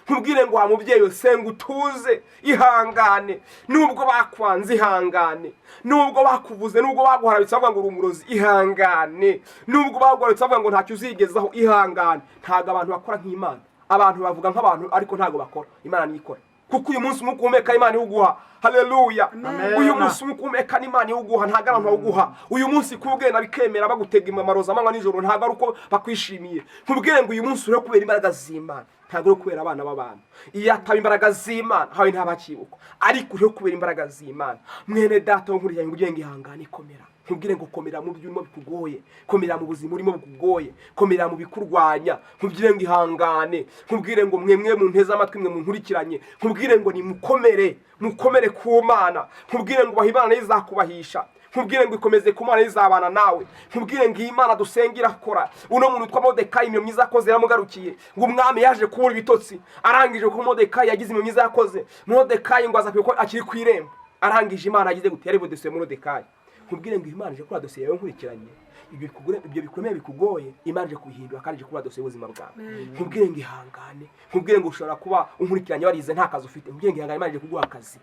Nkubwire ngo wa mubyeyi senga utuze, ihangane, nubwo bakwanze ihangane, nubwo bakuvuze, nubwo baguharabitse bavuga ngo uri umurozi ihangane, nubwo baguharabitse bavuga ngo ntacyo uzigezaho ihangane. Ntago abantu bakora nk'Imana, abantu bavuga nk'abantu ariko ntago bakora, Imana niyo ikora. Kuko uyu munsi umukumeka Imana iwuguha. Haleluya. Uyu munsi umukumeka Imana iwuguha, ntago abantu bawuguha. Uyu munsi kubwena bikemera bagutega amaroza amanywa nijoro, ntago ari uko bakwishimiye. Nkubwire ngo uyu munsi uri kubera imbaraga z'Imana, ntago uri kubera abana b'abantu. Iyo ataba imbaraga z'Imana hawe ntabakibuka, ariko uri kubera imbaraga z'Imana. Mwene data nkurikiranye ngubwiye ngo ihangane komera. Nkubwire ngo komera mu by'urimo bikugoye, komera mu buzima urimo bikugoye, komera mu bikurwanya. Nkubwire ngo ihangane, nkubwire ngo mwemwe mu nteze amatwi mwe munkurikiranye, nkubwire ngo ni mukomere ku Mana. Nkubwire ngo Imana izakubahisha, nkubwire ngo ikomeze ku Mana izabana nawe. Nkubwire ngo Imana dusengira akora. Uno muntu witwa Moridekayi imyo myiza yakoze yaramugarukiye, ngo umwami yaje kubura ibitotsi, arangije ko Moridekayi yagize imyo myiza yakoze. Moridekayi ngo aza ko akiri ku irembo, arangije Imana yagize gute yari budese Moridekayi. Nkubwire ngo Imana ije kuri dosiye yawe nkurikiranye, ibyo bikomeye bikugoye Imana ije kubihindura kandi ije kuri dosiye y'ubuzima bwawe. Nkubwire ngo ihangane, nkubwire ngo ushobora kuba unkurikiranye warize nta kazi ufite, nkubwire ngo ihangane Imana ije kuguha akazi.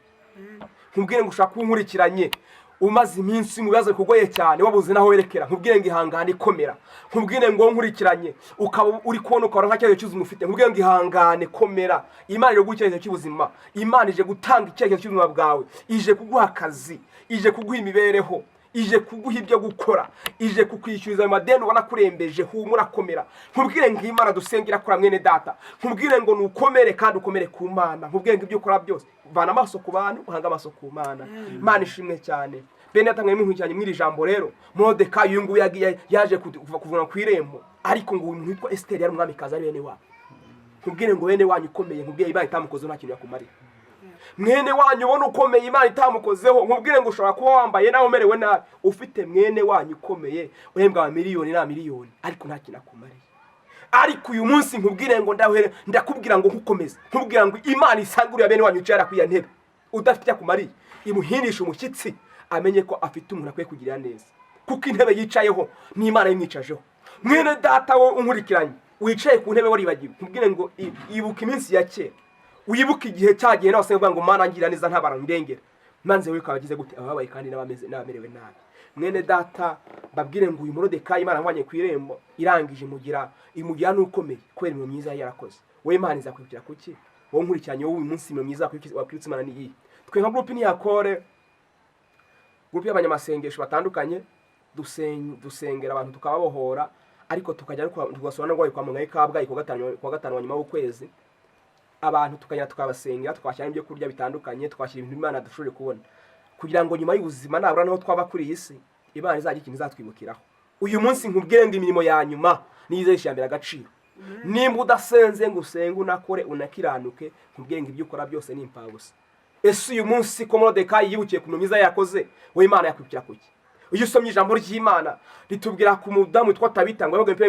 Nkubwire ngo ushaka kuba unkurikiranye umaze iminsi mu bibazo bikugoye cyane wabuze naho werekera, nkubwire ngo ihangane komera. Nkubwire ngo nkurikiranye ukaba uri kubona ukora nka cyayo cy'ubuzima ufite, nkubwire ngo ihangane komera. Imana ije gucyerekezo cy'ubuzima, Imana ije gutanga icyerekezo cy'ubuzima bwawe, ije kuguha akazi, ije kuguha imibereho, ije kuguha ibyo gukora, ije kukwishyuriza amadeni ubona kurembeje. Humura komera. Nkubwire ngo Imana dusengera akora mwene data, nkubwire ngo nukomere kandi ukomere ku Mana. Nkubwire ngo ibyo ukora byose vana amaso ku bantu, uhanga amaso ku Mana. Imana ishimwe cyane. bene yatamwe muhujyanye mwiri jambo rero Morodekayi uyu nguyu yaje kuvuna ku irembo ariko ngo uyu muntu witwa Esiteri yari umwami kaza ari bene wabo nkubwire ngo bene wanyu ukomeye nkubwire Imana itamukozeho nta kintu yakumarira mwene wanyu ubona ukomeye Imana itamukozeho nkubwire ngo ushobora kuba wambaye nawe umerewe nabi ufite mwene wanyu ukomeye uhembwa miliyoni na miliyoni ariko nta kintu akumariye ariko uyu munsi nkubwire ngo ndakubwira ngo nkukomeze nkubwira ngo Imana isangurira bene wanyu ucara kwiya ntebe udafite akumariye imuhindisha umushyitsi amenye ko afite umuntu akwiye kugirira neza kuko intebe yicayeho ni Imana yimwicajeho mwene data wo unkurikiranye wicaye ku ntebe waribagiwe nkubwire ngo ibuka iminsi ya kera wibuka igihe cyagiye nawe asenga ngo Mana ngira neza ntabara ndengera manze we kabagize gute ababaye kandi n'abamerewe nabi mwene data babwire ngo uyu Morodekayi Imana amwanye ku irembo irangije imugira n'ukomeye kwera mu myiza yarakoze we Imana izakwibukira kuki wowe nkurikiranye wowe uyu munsi mu myiza wakwibutse Imana niyi twe nka groupe ntiyakore groupe y'abanyamasengesho batandukanye dusengera abantu tukababohora ariko tukajya tugasura no kwa muganga Kabgayi ku gatanu nyuma y'ukwezi abantu tukajya tukabasengera twashyira ibyo kurya bitandukanye twashyira ibintu Imana dushobore kubona kugira ngo nyuma y'ubuzima nabura naho twaba kuri iyi si Imana izagira ikintu izatwibukiraho uyu munsi nkubwire ngo imirimo ya nyuma nizeshambira agaciro nimba udasenze ngo usenge unakore unakiranuke nkubwire ngo ibyo ukora byose ni impfabusa ese uyu munsi ko Morodekayi yibukiye ku myiza yakoze we Imana yakwibukira kuki uyu usomye ijambo ry'Imana ritubwira ku mudamu witwa Tabita ngo yabaga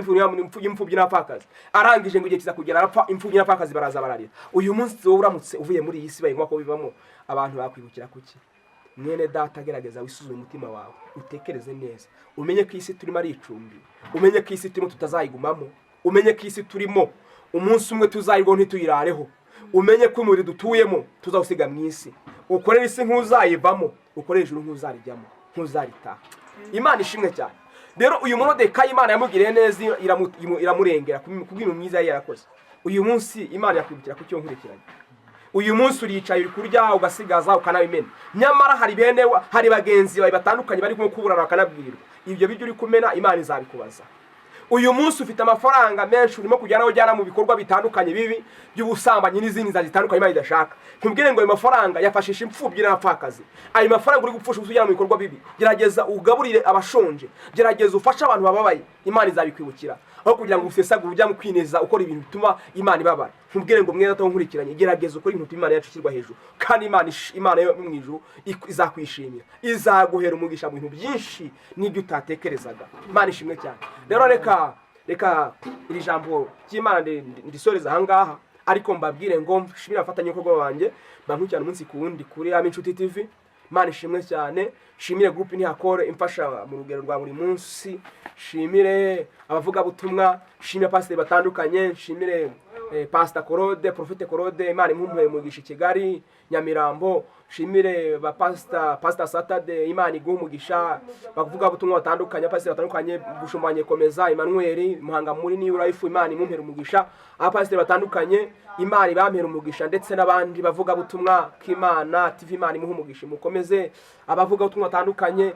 impfubyi n'apfakazi arangije ngo igihe kiza kugera arapfa impfubyi n'apfakazi baraza bararira uyu munsi wowe uramutse uvuye muri iyi si bayingwa ko bivamo abantu bakwibukira kuki mwene data gerageza wisuzume umutima wawe utekereze neza umenye ko isi turimo ari icumbi umenye ko isi turimo tutazayigumamo umenye ko isi turimo umunsi umwe tuzayirwaho ntituyirareho umenye ko umubiri dutuyemo tuzawusiga mu isi ukorera isi nk'uzayivamo ukorera ijuru nk'uzarijyamo nk'uzaritaha Imana ishimwe cyane rero uyu Morodekayi Imana yamugiriye neza iramurengera kubw'ibintu myiza yarakoze uyu munsi Imana yakwibukira ku cyo nkurikiranye uyu munsi uricaye uri kurya ugasigaza ukanabimena nyamara hari bagenzi bawe batandukanye bari kuburana bakanabwirwa ibyo bijya uri kumena Imana izabikubaza uyu munsi ufite amafaranga menshi urimo kujyana ujyana mu bikorwa bitandukanye bibi by'ubusambanyi n'izindi nzira zitandukanye Imana idashaka nkubwire ngo ayo mafaranga yafashisha impfubyi n'abapfakazi ayo mafaranga uri gupfusha ujyana mu bikorwa bibi gerageza ugaburire abashonje gerageza ufashe abantu bababaye Imana izabikwibukira aho kugira ngo usesagure ujya mu kwineza ukora ibintu bituma Imana ibabara nkubwire ngo mwene data nkurikiranye gerageza ukora ibintu Imana yacu ishyirwa hejuru kandi Imana yo mu ijuru izakwishimira izaguhera umugisha mu bintu byinshi n'ibyo utatekerezaga Imana ishimwe cyane rero reka iri jambo ry'Imana ndisoreza ahangaha ariko mbabwire ngo shimira afatanye uko banjye bankurikirana umunsi ku wundi kuri ABINSHUTI TV Imana ishimwe cyane shimire groupe ntiyakore imfasha mu rugero rwa buri munsi shimire abavuga butumwa shimire pastor batandukanye shimire Pastor Korode Prophet Korode Imana imumuhe mugisha Kigali Nyamirambo shimire ba Pastor Saturday Imana igumugisha bavuga butumwa batandukanye pastor batandukanye bushumbanye komeza Emmanuel Muhanga muri ni life Imana imumpera umugisha pastor batandukanye Imana ibampera umugisha ndetse n'abandi bavuga butumwa kimana TV Imana imuhumugisha mukomeze abavuga butumwa batandukanye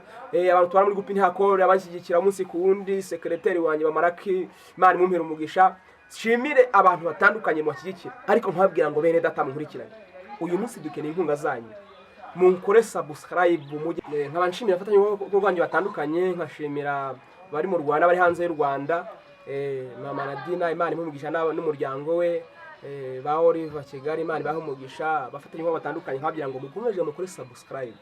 abantu twara muri groupe ntihakore abanshyigikira umunsi ku wundi secretary wanje bamaraki Imana imumpera umugisha shimire abantu batandukanye mu kigikira ariko mpabwira ngo bene data munkurikiranye uyu munsi dukeneye inkunga zanyu munkore subscribe mujye nkabanshimira afatanye n'ubwanyu batandukanye nkashimira bari mu Rwanda bari hanze y'u Rwanda mama Nadina Imana imumugisha n'umuryango we ba Oliver Kigali Imana bahumugisha bafatanye batandukanye nkabwira ngo mukomeje mukore subscribe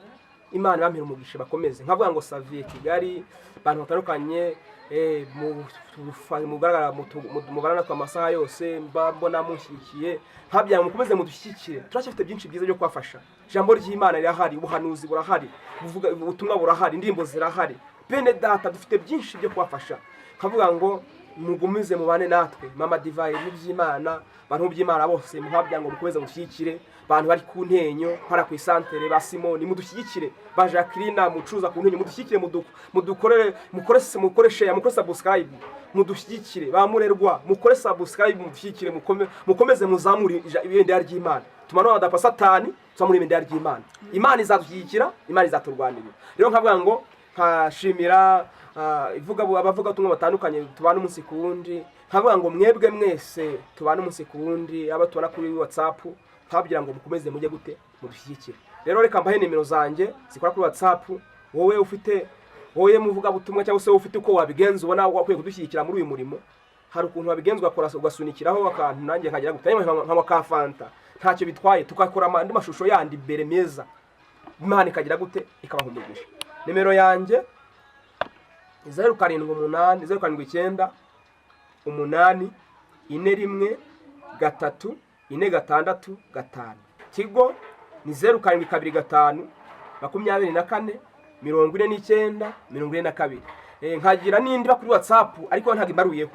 Imana bampira umugisha bakomeze nkavuga ngo Savier Kigali abantu batandukanye mugaragara kwa masaha yose mbona mushyikiye nkabya mukomeze mudushyikire turacyafite byinshi byiza byo kwafasha ijambo ry'Imana rirahari ubuhanuzi burahari buvuga ubutumwa burahari indirimbo zirahari bene data dufite byinshi byo kwafasha nkavuga ngo mugumize mubane natwe mama Divayi n'iby'Imana abantu by'Imana bose muhabya ngo mukomeze mushyikire abantu bari ku ntenyo para ku isantere ba Simoni mudushyikire ba Jacqueline mucuza ku ntenyo mudushyikire mudukorere mukoreshe subscribe mudushyikire ba Murerwa mukore subscribe mudushyikire mukomeze muzamuri ibendera ry'Imana tumano adapa satani tumuri ibendera ry'Imana Imana izadushyikira Imana izaturwanirira rero nkavuga ngo nkashimira abavuga tumwe batandukanye tubana umunsi ku wundi nkavuga ngo mwebwe mwese tubana umunsi ku wundi aba tubana kuri WhatsApp nkabwira ngo mukomeze mujye gute mudushyikire rero reka mbahe nimero zanjye zikora kuri WhatsApp wowe muvuga butumwa cyangwa se ufite uko wabigenza ubona wakwiye kudushyigikira muri uyu murimo. Hari ukuntu wabigenzwa ugasunikiraho akantu nanjye nkagira gutanya nka kafanta ntacyo bitwaye, tukakora andi mashusho yandi imbere meza, Imana ikagira gute ikabaha umugisha. Nimero yanjye 078 079 8 41 3 4 6 Tigo ni 0725 24 49 42. Nkagira n'indi bakuri WhatsApp ariko ntago imbaruyeho,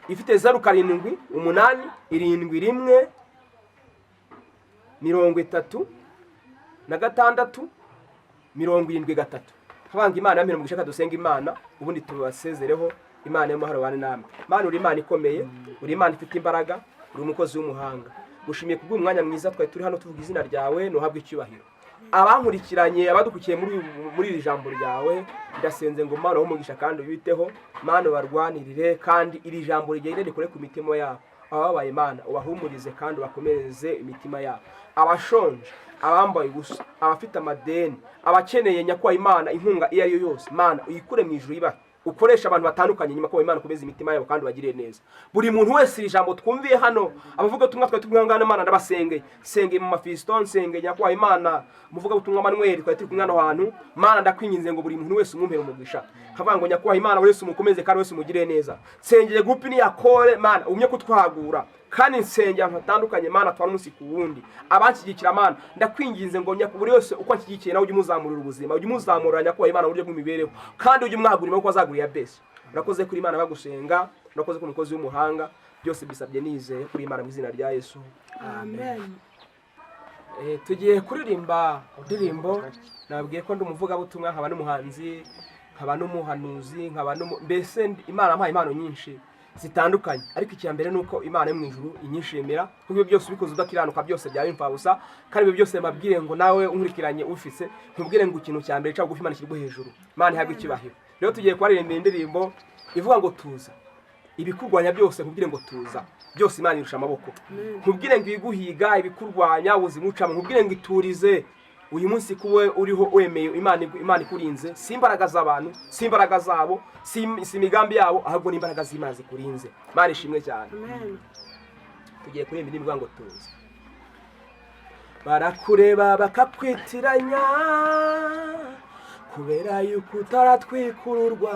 ifite 07 8 71 36 73. Havanga Imana yamira mu gishaka dusenga Imana ubundi tubasezereho. Imana y'amahoro bane namwe. Imana uri Imana ikomeye, uri Imana ifite imbaraga, uri umukozi w'umuhanga. Gushimiye kubwo umwanya mwiza twari turi hano tuvuga izina ryawe no habwe icyubahiro. Abankurikiranye abadukukiye muri iri jambo ryawe, ndasenze ngo Mana umugisha kandi ubiteho, Mana barwanirire kandi iri jambo rigende rikore ku mitima yabo. Ababaye Imana ubahumurize kandi ubakomereze imitima yabo. Abashonje, abambaye ubusa, abafite amadeni, abakeneye nyakwa Imana inkunga iyo ari yo yose, Mana uyikure mu ijuru ibahe. Ukoresha abantu batandukanye nyuma ko Imana komeza imitima yabo kandi bagire neza. Buri muntu wese iri jambo twumviye hano, abavuga ubutumwa twari tubwangana Imana ndabasengeye, senge mu mafisto, senge nyakwa Imana, muvuga ubutumwa Manuel twari turi kumwe hano hantu, Mana ndakwinginze ngo buri muntu wese umumpere umugisha. Havango nyakwa Imana wese umukomeze kandi wese umugire neza. Sengeye groupe ni yakore Mana umye kutwagura kandi nsengeye abantu batandukanye Mana twara umunsi ku wundi. Abanshyigikira Mana ndakwinginze ngo nyakwa buri wese uko anshyigikira nawe ujye muzamurira ubuzima, ujye muzamurira nyakwa Imana mu buryo bw'imibereho kandi ujye mwagurira uko azagurira bese. Urakoze kuri Imana bagusenga, urakoze ku mukozi w'umuhanga, byose bisabye nizeye kuri Imana mu izina rya Yesu. Amen. Tugiye kuririmba indirimbo, nabwiye ko ndi umuvuga butumwa nkaba n'umuhanzi, nkaba n'umuhanuzi, nkaba mbese Imana ampaye impano nyinshi zitandukanye, ariko icyambere nuko Imana yo mu ijuru inyishimira kuko byose ubikoze udakiranuka byose byaba imfabusa, kandi ibyo byose mabwire ngo nawe unkurikiranye ufise nkubwire ngo ikintu cyambere cyo gufi Imana kirwo hejuru, Imana ihabwe ikibahiro. Rero tugiye kwaririmba indirimbo ivuga ngo tuza, ibikurwanya byose nkubwire ngo tuza, byose Imana irusha amaboko. Nkubwire ngo iguhiga ibikurwanya uzimucamo, nkubwire ngo iturize uyu munsi kuwe uriho wemeye Imana ikurinze, si imbaraga z'abantu, si imbaraga zabo, si imigambi yabo, ahubwo ni imbaraga z'Imana zikurinze. Imana ishimwe cyane. Tugiye kuririmba indirimbo ngo tuza. Barakureba bakakwitiranya kubera yuko utaratwikururwa,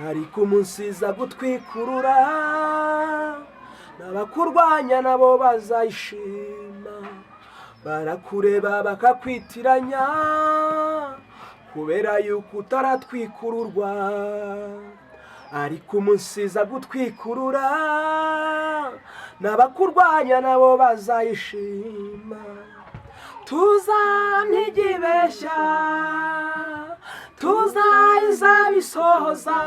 ariko umunsiza gutwikurura n'abakurwanya nabo bazayishima. Barakureba bakakwitiranya kubera yuko utaratwikururwa, ariko umunsiza gutwikurura n'abakurwanya nabo bazayishima. Tuza ntigibeshya, tuza izabisohoza,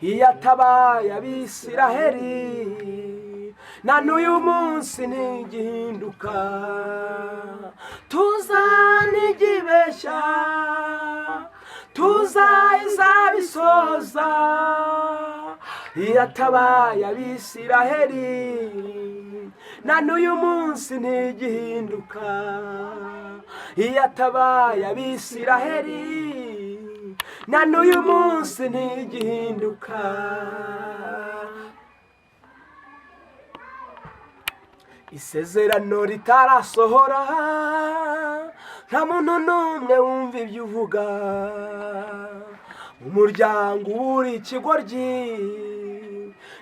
iyatabaye Abisiraheli na n'uyu munsi ntigihinduka. Tuza ntigibeshya, tuza izabisohoza, iyatabaye Abisiraheli na n'uyu munsi ntigihinduka. Iyatabaye Abisiraheli na n'uyu munsi ntigihinduka. Isezerano ritarasohora nta muntu n'umwe wumva ibyo uvuga, umuryango uri ikigoryi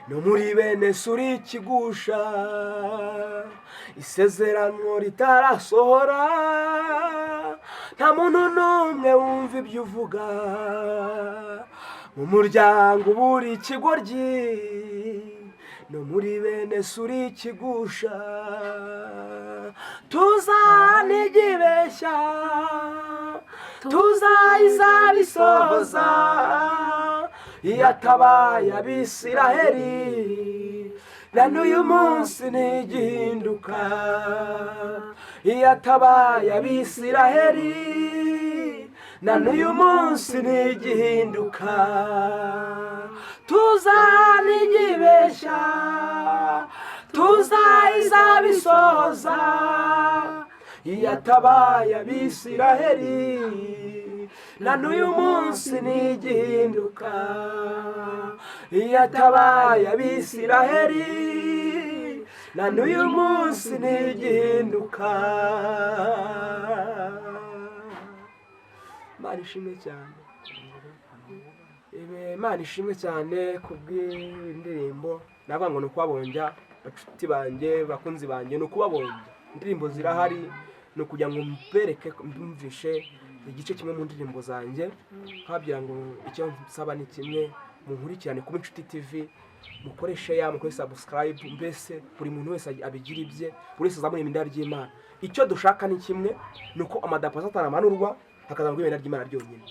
no muri bene suri ikigusha. Isezerano ritarasohora nta muntu n'umwe wumva ibyo uvuga, umuryango uri ikigoryi no muri bene suri ikigusha. Tuza ntigibeshya, tuza izabisohoza, iyatabaye Abisiraheli na n'uyu munsi ntigihinduka. Iyatabaye Abisiraheli na n'uyu munsi ntigihinduka. Tuza ntigibeshya, tuza izabisohoza, yatabaye abisiraheli na n'uyu munsi ntigihinduka, yatabaye abisiraheli na n'uyu munsi ntigihinduka. Imana ishimwe cyane, Imana ishimwe cyane kubw'indirimbo. Navuga ngo ni ukubabonja bacuti banjye, bakunzi banjye, ni ukubabonja. Indirimbo zirahari, ni ukugira ngo mbereke, mbumvishe igice kimwe mu ndirimbo zanjye, nkababwira ngo icyo nsaba ni kimwe, munkurikirane ku Inshuti TV, mukoreshe mukore subscribe, mbese buri muntu wese abigira ibye, buri wese azamura ibendera ry'Imana. Icyo dushaka ni kimwe, ni uko amadapo Satani amanurwa hakazamurwa ibendera ry'Imana ryonyine.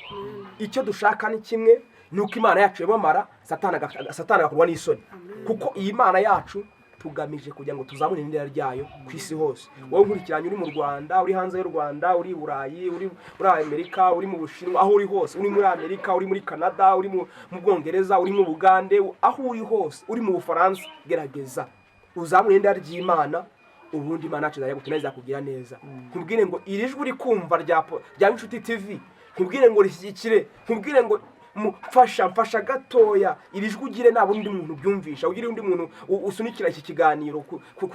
Icyo dushaka ni kimwe, ni uko Imana yacu yabamara Satani agakurwa n'isoni, kuko iyi Imana yacu tugamije kugira ngo tuzamure ibendera ryayo ku isi hose. Wowe nkurikiranye uri mu Rwanda, uri hanze y'u Rwanda, uri i Burayi, uri muri Amerika, uri mu Bushinwa, aho uri hose, uri muri Amerika, uri muri Canada, uri mu Bwongereza, uri mu Bugande, aho uri hose, uri mu Bufaransa, gerageza uzamure ibendera ry'Imana, ubundi Imana yacu izajya kugira neza. Nkubwire ngo iri jwi uri kumva rya Inshuti TV, nkubwire ngo rishyigikire, nkubwire ngo mfasha gatoya, iri jwi ugire nta bundi muntu byumvisha, ugire undi muntu usunikira iki kiganiro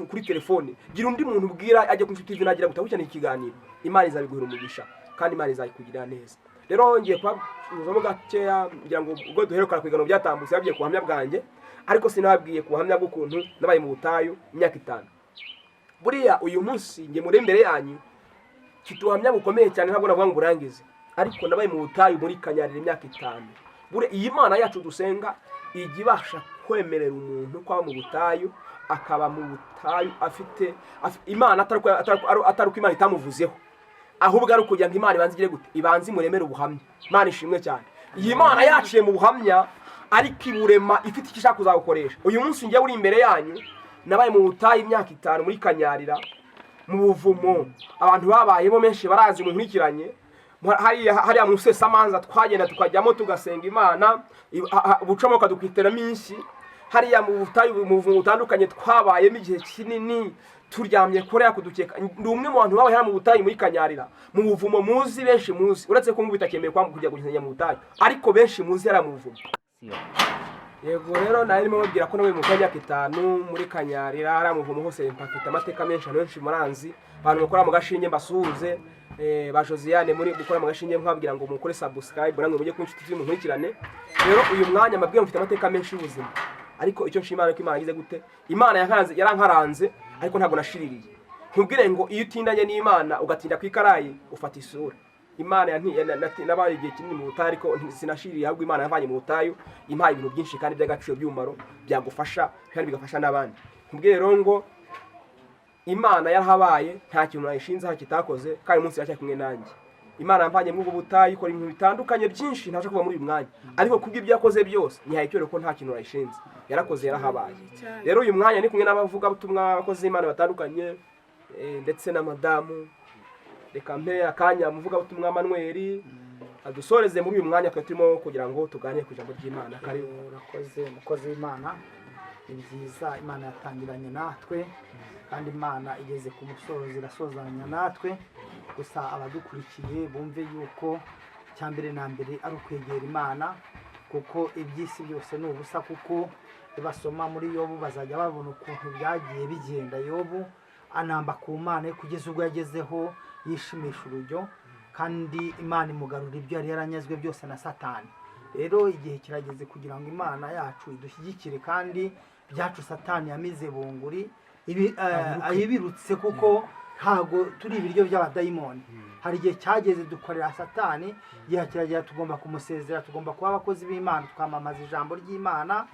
kuri telefone, gira undi muntu ubwira ajya ku Inshuti TV nagira gutabucyana iki kiganiro. Imana izabiguhira umugisha kandi Imana izayikugira neza. Rero ngiye kwabuzamo gakeya ngira ngo ubwo duherukana kwigano byatambutse yagiye kuhamya bwanjye, ariko sinababwiye kuhamya bw'ukuntu nabaye mu butayu imyaka 5. Buriya uyu munsi nge muri imbere yanyu kituhamya bukomeye cyane, ntabwo navuga ngo burangize, ariko nabaye mu butayu muri Kanyarira imyaka 5. Bure iyi Imana yacu dusenga igibasha kwemerera umuntu kwaba mu butayu, akaba mu butayu afite Imana ataruko Imana itamuvuzeho, ahubwo ari ukugira ngo Imana ibanze igire gute, ibanze imuremere ubuhamya. Imana ishimwe cyane. Iyi Imana yaciye mu buhamya, ariko iburema ifite icyo ishaka kuzagukoresha. Uyu munsi ngiye uri imbere yanyu, nabaye mu butayu imyaka 5 muri Kanyarira mu buvumo. Abantu babayemo menshi barazi mu nkurikiranye, hariya mu Sesamanza twagenda tukajyamo tugasenga Imana, ubucamo kadukitera minsi. Hariya mu butayu mu buvumo butandukanye twabayemo igihe kinini, turyamye kure yakudukeka. Ndi umwe mu bantu babaye mu butayu muri Kanyarira mu buvumo, muzi benshi muzi, uretse ko ngubitakemeye kwa kujya gusenya mu butayu, ariko benshi muzi yara mu buvumo. Yego rero narimo babwira ko nawe mu kanya 5 muri Kanyarira ara mu buvumo hose mpafite amateka menshi menshi muranzi. Abantu bakora mu gashinge mbasuhuze, ba Josiane muri gukora mu gashinge mwabwira ngo mukore subscribe namwe mujye ku Inshuti TV munkurikirane. Rero uyu mwanya mbabwiye mfite amateka menshi y'ubuzima, ariko icyo nshimana ko Imana yagize gute, Imana yarankaranze, ariko ntabwo nashiririye. Nkubwire ngo iyo utindanye n'Imana ugatinda kwikaraye ufata isura. Imana nabaye igihe kinini mu butayu, ariko sinashiriye, ahubwo Imana yavanye mu butayu impaye ibintu byinshi kandi by'agaciro by'umumaro byagufasha kandi bigafasha n'abandi. Nkubwire rero ngo Imana yarahabaye, nta kintu nayishinze aho kitakoze, kandi umunsi yacyaye kumwe nanjye. Imana yamvanye mu butayu ikora ibintu bitandukanye byinshi ntaje kuva muri uyu mwanya, ariko kubw'ibyo yakoze byose ntihaye cyoro ko nta kintu nayishinze, yarakoze yarahabaye. Rero uyu mwanya ni kumwe n'abavuga butumwa bakoze Imana batandukanye, ndetse na madamu reka mpe akanya muvuga butumwa Manuel adusoreze muri uyu mwanya turimo kugira ngo tuganire ku ijambo ry'Imana. Karibu. Urakoze mukozi w'Imana. Ni byiza, Imana yatangiranye natwe kandi Imana igeze ku musozo irasozanya natwe. Gusa abadukurikiye bumve yuko cyambere na mbere ari ukwegera Imana, kuko ibyisi byose ni ubusa, kuko basoma muri Yobu bazajya babona ukuntu byagiye bigenda. Yobu anamba ku Mana kugeza ubwo yagezeho yishimisha urujyo, kandi Imana imugarura ibyo yari yaranyazwe byose na Satani. Rero igihe kirageze kugira ngo Imana yacu idushyigikire, kandi byacu Satani yamize bunguri ayibirutse, kuko ntago turi ibiryo by'abadayimoni. Hari igihe cyageze dukorera Satani, igihe kiragera tugomba kumusezera, tugomba kuba abakozi b'Imana, twamamaza ijambo ry'Imana.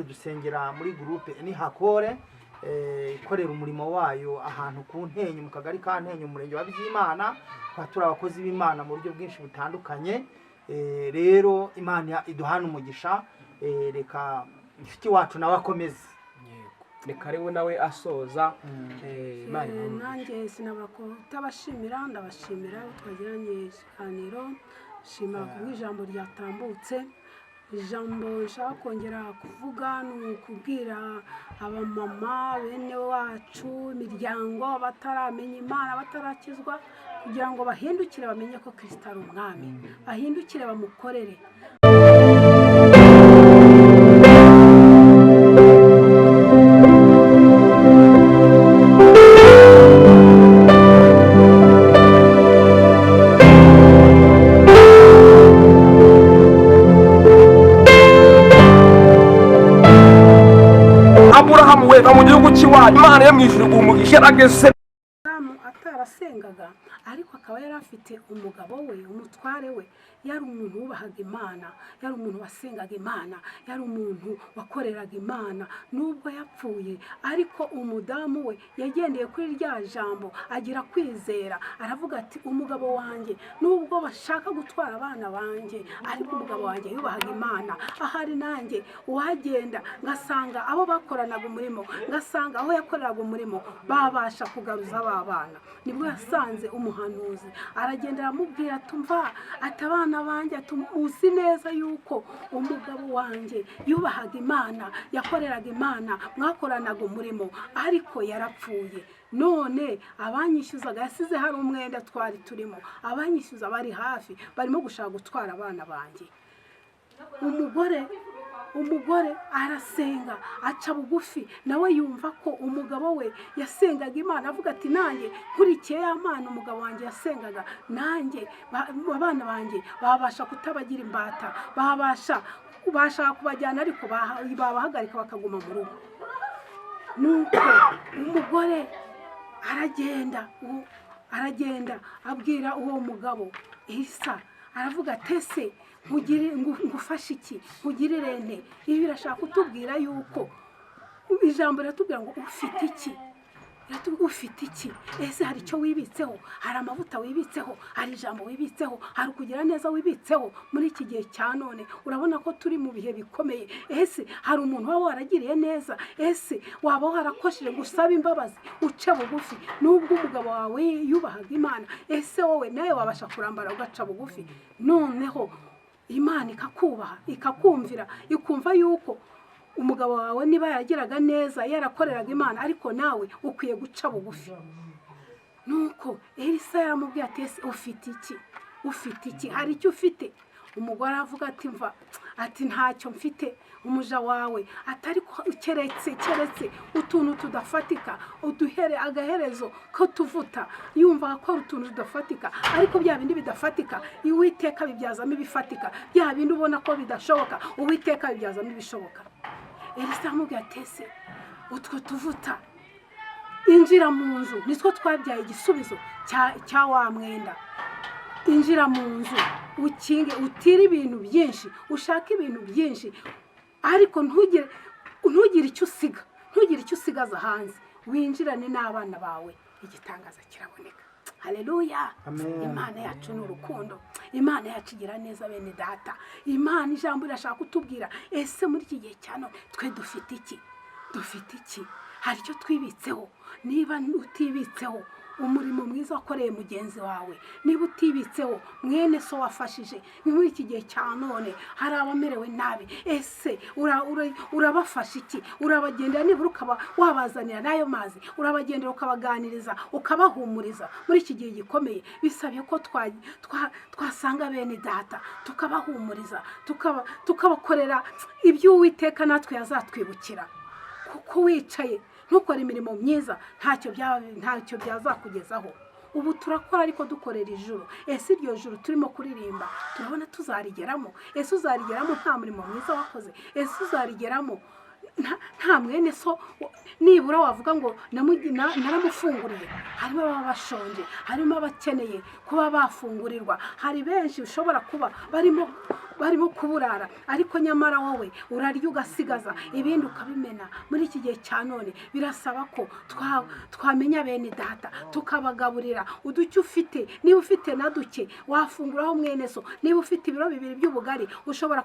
Dusengera muri groupe ni Hakore, ikorera umurimo wayo ahantu ku Ntenyo, mu kagari ka Ntenyo, umurenge wa Byimana. Twatura abakozi b'Imana mu buryo bwinshi butandukanye. Rero Imana iduhana umugisha. Reka inshuti wacu nawe akomeze. Reka rero nawe asoza. Nanjye sinabakubashimira, ndabashimira twagiranye ikiganiro, shima ku ijambo ryatambutse. ijambo nshaka kongera kuvuga ni ukubwira abamama bene wacu, imiryango bataramenya Imana, batarakizwa, kugira ngo bahindukire bamenye ko Kristo ari umwami, bahindukire bamukorere. Aburahamu weva mu gihugu cy'iwanyu, Imana yo mu ijuru umugisha yarageze. Atarasengaga ariko akaba yari afite umugabo we, umutware we, yari umuntu wubahaga Imana, yari umuntu wasengaga Imana, yari umuntu wakoreraga Imana. Nubwo yapfuye ariko umudamu we yagendeye kuri rya jambo, agira kwizera, aravuga ati umugabo wanjye nubwo bashaka gutwara abana banjye, ariko umugabo wanjye yubahaga Imana. Ahari nanjye uwagenda ngasanga abo bakoranaga umurimo, ngasanga aho yakoreraga umurimo babasha kugaruza aba bana. Nibwo yasanze umuhanuzi, aragenda aramubwira atumva ati abana banjye, uzi neza yuko umugabo wanjye yubahaga Imana, yakoreraga Imana, mwakoranaga umurimo, ariko yarapfuye. None abanyishyuzaga, yasize hari umwenda twari turimo, abanyishyuza bari hafi, barimo gushaka gutwara abana banjye. Umugore arasenga, aca bugufi, nawe yumva ko umugabo we yasengaga Imana, avuga ati nanjye nkurikiye ya Mana umugabo wanjye yasengaga, nanjye abana banjye babasha kutabagira imbata, bashaka kubajyana ariko babahagarika bakaguma mu rugo. Nuko umugore aragenda abwira uwo mugabo Elisa, aravuga ati ngufashe iki, nkugirire nte? Ibi birashaka kutubwira yuko ijambo riratubwira ngo ufite iki, ufite iki? Ese hari icyo wibitseho? Hari amavuta wibitseho? Hari ijambo wibitseho? Hari kugira neza wibitseho? Muri iki gihe cya none urabona ko turi mu bihe bikomeye. Ese hari umuntu waba waragiriye neza? Ese waba warakosheje gusaba imbabazi, uce bugufi? Nubwo umugabo wawe yubahaga Imana, ese wowe nawe wabasha kurambara ugaca bugufi? Noneho Imana ikakubaha, ikakumvira, ikumva yuko umugabo wawe niba yagiraga neza, yarakoreraga Imana, ariko nawe ukwiye guca bugufi. Nuko Elisa yaramubwiye ati ufite iki? Ufite iki? Hari icyo ufite? Umugore aravuga ati mva, ati ntacyo mfite. Umuja wawe atari keretse utuntu tudafatika, uduhere agaherezo ko tuvuta. Yumva ko utuntu tudafatika, ariko bya bindi bidafatika Uwiteka bibyazamo ibifatika. Bya bindi ubona ko bidashoboka, Uwiteka bibyazamo ibishoboka. Elisa amubwira ati utwo tuvuta, injira mu nzu, nitwo twabyaye igisubizo cya wa mwenda. Injira mu nzu, ukinge, utire ibintu byinshi, ushaka ibintu byinshi, ariko ntugire icyo usiga, ntugire icyo usigaza hanze. Winjirane n'abana bawe, igitangaza kiraboneka. Haleluya. Imana yacu ni urukundo, Imana yacu igira neza bene data. Imana ijambo irashaka kutubwira, ese muri iki gihe cyane twe dufite iki? Dufite iki? Hari icyo twibitseho? Niba utibitseho umurimo mwiza wakoreye mugenzi wawe, niba utibitseho mwene so wafashije, ni muri iki gihe cya none hari abamerewe nabi, ese urabafasha iki? Urabagendera, nibura ukaba wabazanira n'ayo mazi, urabagendera ukabaganiriza, ukabahumuriza. Muri iki gihe gikomeye bisabye ko twasanga bene data, tukabahumuriza, tukabakorera ibyo Uwiteka natwe yazatwibukira. Kuko wicaye ntukore imirimo myiza, ntacyo byazakugezaho. Ubu turakora ariko dukorera ijuru. Ese iryo juru turimo kuririmba turabona tuzarigeramo? Ese uzarigeramo nta murimo mwiza wakoze? Ese uzarigeramo nta mwene so nibura wavuga ngo naramufunguriye? Harimo ababa bashonje, harimo abakeneye kuba bafungurirwa, hari benshi ushobora kuba barimo kuburara, ariko nyamara wowe urarya ugasigaza, ibindi ukabimena. Muri iki gihe cya none birasaba ko twamenya bene data, tukabagaburira uduke ufite. Niba ufite na duke wafunguraho mwene so. Niba ufite ibiro 2 by'ubugari ushobora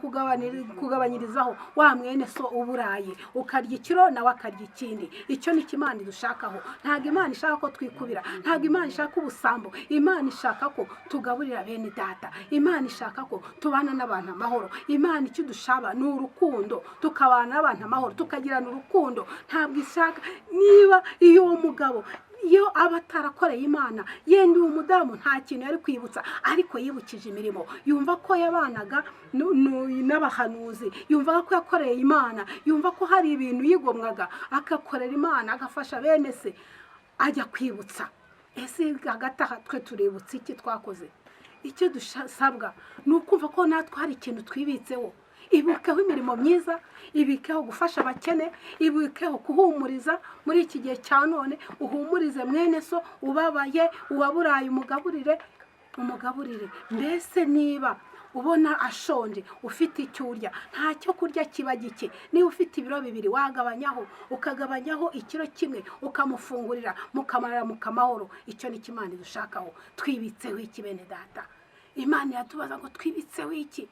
kugabanyirizaho wa mwene so uburaye, ukarya ikiro nawe akarya ikindi. Icyo ni kimana idushakaho. Ntago Imana ishaka ko twikubira, ntago Imana ishaka ubusambo. Imana ishaka ko tugaburira bene data, Imana ishaka ko tubana n'abantu abantu amahoro. Imana icyo dushaba ni urukundo, tukabana n'abantu amahoro, tukagirana urukundo. Ntabwo ishaka niba iyo uwo mugabo iyo aba atarakoreye Imana, yenda uwo mudamu nta kintu yari kwibutsa, ariko yibukije imirimo, yumva ko yabanaga n'abahanuzi, yumva ko yakoreye Imana, yumva ko hari ibintu yigomwaga akakorera Imana, agafasha bene se, ajya kwibutsa. Ese hagati aha twe tuributse iki twakoze? Icyo dusabwa ni ukumva ko natwe hari ikintu twibitseho. Ibukeho imirimo myiza, ibikeho gufasha abakene, ibikeho kuhumuriza muri iki gihe cya none. Uhumurize mwene so ubabaye, uwaburaye umugaburire. Mbese niba ubona ashonje, ufite icyo urya, nta cyo kurya kiba gike. Niba ufite ibiro 2 wagabanyaho, ukagabanyaho ikiro 1 ukamufungurira, mukamarira mukamahoro. Icyo ni Imana dushakaho. Twibitseho iki bene data? Imana yatubaza ngo twibitseho iki?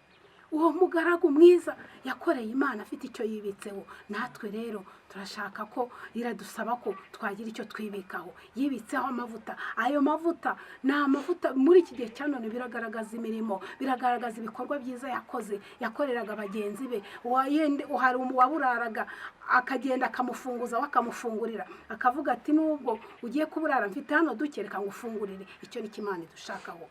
Uwo mugaragu mwiza yakoreye Imana afite icyo yibitseho. Natwe rero turashaka ko iradusaba ko twagira icyo twibikaho. Yibitseho amavuta. Ayo mavuta na amavuta muri iki gihe cyane biragaragaza imirimo, biragaragaza ibikorwa byiza yakoze, yakoreraga bagenzi be. Uhari waburaraga akagenda akamufunguza, wakamufungurira, akavuga ati nubwo ugiye kuburara mfite hano dukereka ngufungurire. Icyo ni Imana dushakaho.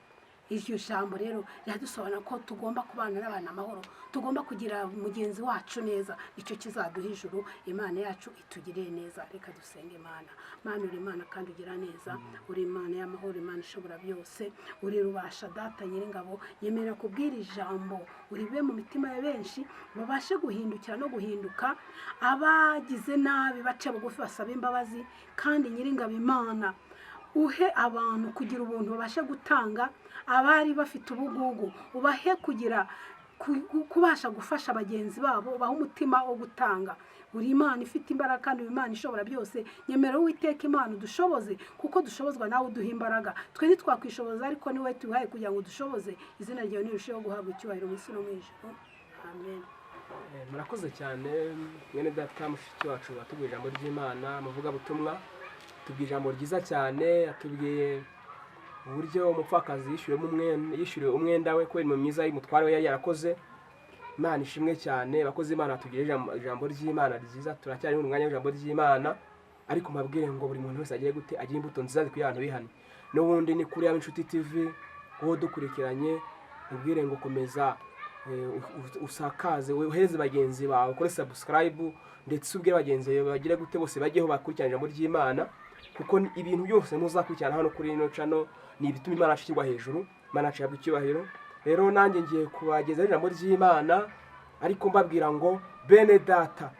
Iryo jambo rero ryadusobanura ko tugomba kubana n'abantu amahoro, tugomba kugira mugenzi wacu neza. Icyo kizaduha ijuru. Imana yacu itugirire neza. Reka dusenge Imana. Mana uri Imana kandi ugira neza, uri Imana y'amahoro, Imana ishobora byose, uri rubasha data nyir'ingabo. Yemera kubwira ijambo uribe mu mitima ya benshi, babashe guhindukira no guhinduka, abagize nabi bace bugufi basaba imbabazi. Kandi nyir'ingabo Imana uhe abantu kugira ubuntu babashe gutanga, abari bafite ubugugu ubahe kugira kubasha gufasha bagenzi babo, baha umutima wo gutanga. Uri Imana ifite imbaraga kandi Imana ishobora byose. Nyemera Uwiteka Imana dushoboze, kuko dushobozwa nawe uduha imbaraga. Twe ntitwakwishoboza, ariko ni wowe tuhaye kugira ngo dushoboze. Izina ryawe nirusheho guhabwa icyubahiro mu isi no mu ijuru. Amen. Murakoze cyane mwene data mushiki wacu watubwiye ijambo ry'Imana, muvuga butumwa. Tubwiye ijambo ryiza cyane, atubwiye uburyo umupfakazi yishyuriwe umwenda we kubera imirimo myiza y'umutware we yari yarakoze. Imana ishimwe cyane. Bakoze Imana tugira ijambo ry'Imana ryiza. Turacyari mu mwanya w'ijambo ry'Imana, ariko mbabwire ngo buri muntu wese agiye gute agira imbuto nziza zikuye ahantu bihane. N'ubundi ni kuri ABINSHUTI TV wowe dukurikiranye, mbabwire ngo komeza usakaze, uhereze bagenzi bawe, ukore subscribe, ndetse ubwire bagenzi bawe bagire gute bose bajyeho bakurikirana ijambo ry'Imana, kuko ibintu byose muzakurikirana hano kuri ino channel ni ibituma Imana ashikirwa hejuru, Imana acabwa icyubahiro. Rero nanjye ngiye kubageza ijambo ry'Imana, ariko mbabwira ngo bene data,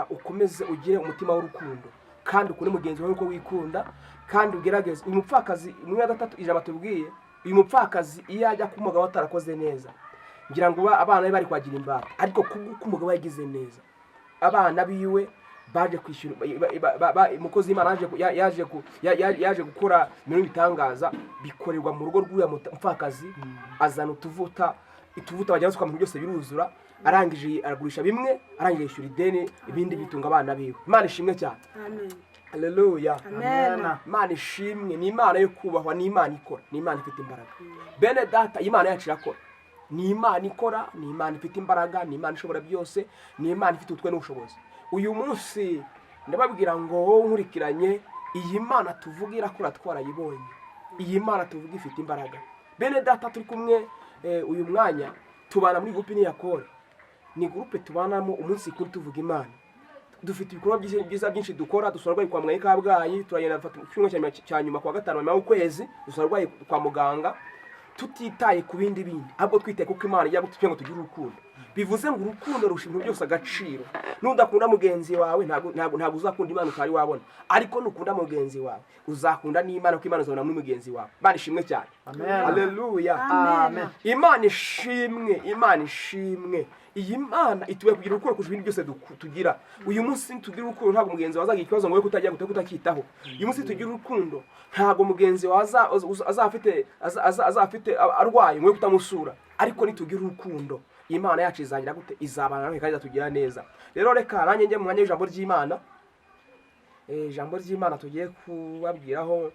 ukomeze ugire umutima w'urukundo, kandi ukune mugenzi wawe uko wikunda, kandi ugerageze. Uyu mupfakazi muri 3 ijambo tubwiye, uyu mupfakazi iyo ajya ku mugabo atarakoze neza, ngira ngo abana be bari kwagira imbata, ariko ku mugabo yagize neza, abana biwe baje kwishyura. Umukozi Imana yaje gukora ibintu bitangaza bikorerwa mu rugo rw'uya mupfakazi. Azana utuvuta bajyana mu byose biruzura, arangije aragurisha bimwe, arangije yishyura ideni, ibindi bitunga abana biwe. Imana ishimwe cyane. Amen. Haleluya. Amen. Imana ishimwe. Ni Imana yo kubahwa, ni Imana ikora, ni Imana ifite imbaraga. Bene data, Imana yacu irakora. Ni Imana ikora, ni Imana ifite imbaraga, ni Imana ishobora byose, ni Imana ifite utwe n'ubushobozi. Uyu munsi ndababwira ngo wowe nkurikiranye, iyi Mana tuvuga irakora, twarayibonye. Iyi Mana tuvuga ifite imbaraga. Bene data, turi kumwe uyu mwanya tubana muri groupe ni yakora. Ni groupe tubanamo umunsi kuri tuvuga Imana. Dufite ibikorwa byiza byinshi dukora. Dusorwaye kwa muganga Kabgayi, turagenda gufata icyumwe cya nyuma kwa 5 nyuma y'ukwezi, dusorwaye kwa muganga, tutitaye ku bindi ahubwo twitaye kuko Imana ijya gutubwira ngo tugire urukundo. Bivuze ngo urukundo rusha ibintu byose agaciro. Nudakunda mugenzi wawe ntabwo uzakunda Imana utari wabona, ariko nukunda mugenzi wawe uzakunda n'Imana, kuko Imana izabona muri mugenzi wawe. Imana ishimwe cyane. Amen. Haleluya. Amen. Imana ishimwe. Imana ishimwe. Iyi Mana ituwe kugira urukundo kurusha ibindi byose tugira. Uyu munsi tugira urukundo, ntabwo mugenzi wawe azagira ikibazo ngo we kutajya kutakitaho. Uyu munsi tugira urukundo, ntabwo mugenzi wawe azafite arwaye ngo we kutamusura, ariko nitugira urukundo Imana yacu izagira gute? Izabana nawe kandi izatugira neza. Rero reka nanjye njye mu mwanya w'ijambo ry'Imana. Ijambo ry'Imana tugiye kubabwiraho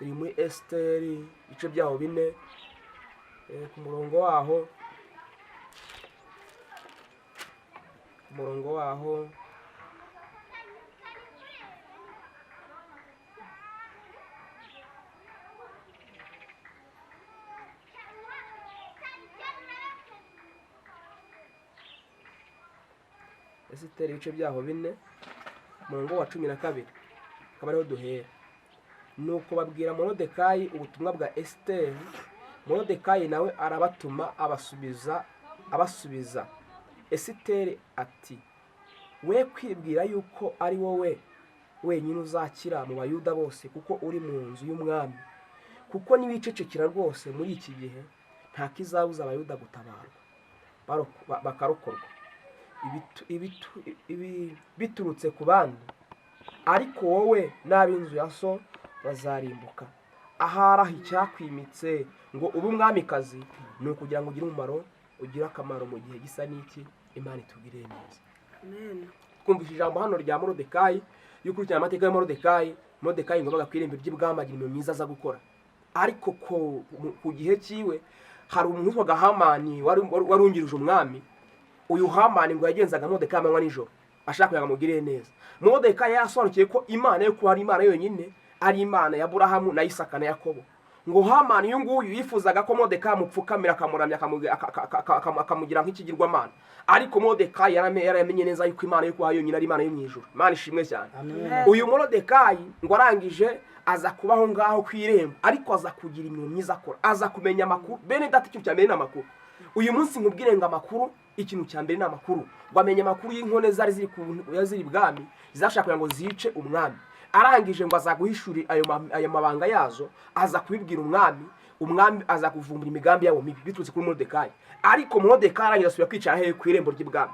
riri muri Esteri, ibice byaho 4, ku murongo waho umurongo waho Esiteri ibice byaho 4 umurongo wa 12 akaba ariho duhera. Nuko babwira Morodekayi ubutumwa bwa Esiteri. Morodekayi nawe arabatuma abasubiza Esiteri ati, we kwibwira yuko ari wowe wenyine uzakira mu bayuda bose kuko uri mu nzu y'umwami, kuko nibicecekera rwose muri iki gihe nta kizabuza abayuda gutabarwa bakarokorwa biturutse ku bandi, ariko wowe n'ab'inzu ya so bazarimbuka. Ahari icyakwimitse ngo ube umwamikazi ni ukugira ngo ugire akamaro mu gihe gisa n'iki. Imana itugirire neza. Amen. Twumvise ijambo hano rya Morodekayi, y'ukurikirana amateka ya Morodekayi ngo bagakwirembe by'ibwami agira imirimo myiza aza gukora. Ariko ku gihe cyiwe hari umuntu witwaga Hamani warungirije umwami. Uyu Hamani ngo yagenzaga Morodekayi amanywa n'ijoro ashaka kugira ngo amugirire neza. Morodekayi yasobanukiye ko Imana yo kuba ari Imana yonyine, ari Imana ya Aburahamu na Isaka na Yakobo. Ngo Hamani uyu nguyu yifuzaga ko Morodekayi amupfukamira akamuramya akamugira nk'ikigirwamana, ariko Morodekayi yaramenye neza yuko Imana yo kuba yonyine ari Imana yo mu ijuru. Imana ishimwe cyane. Uyu Morodekayi ngo arangije aza kubaho ngaho ku irembo, ariko aza kugira imirimo myiza akora, aza kumenya amakuru. Bene data ikintu cya mbere ni amakuru. Uyu munsi nkubwire ngo amakuru, ikintu cya mbere ni amakuru. Wamenye amakuru y'inkone zari ziri bwami zashaka ngo zice umwami. Arangije ngo aza guhishura ayo mabanga yazo, aza kubibwira umwami aza kuvumbura imigambi yabo mibi biturutse kuri Morodekayi. Ariko Morodekayi arangije asubira kwicara hehe ku irembo ry'ibwami.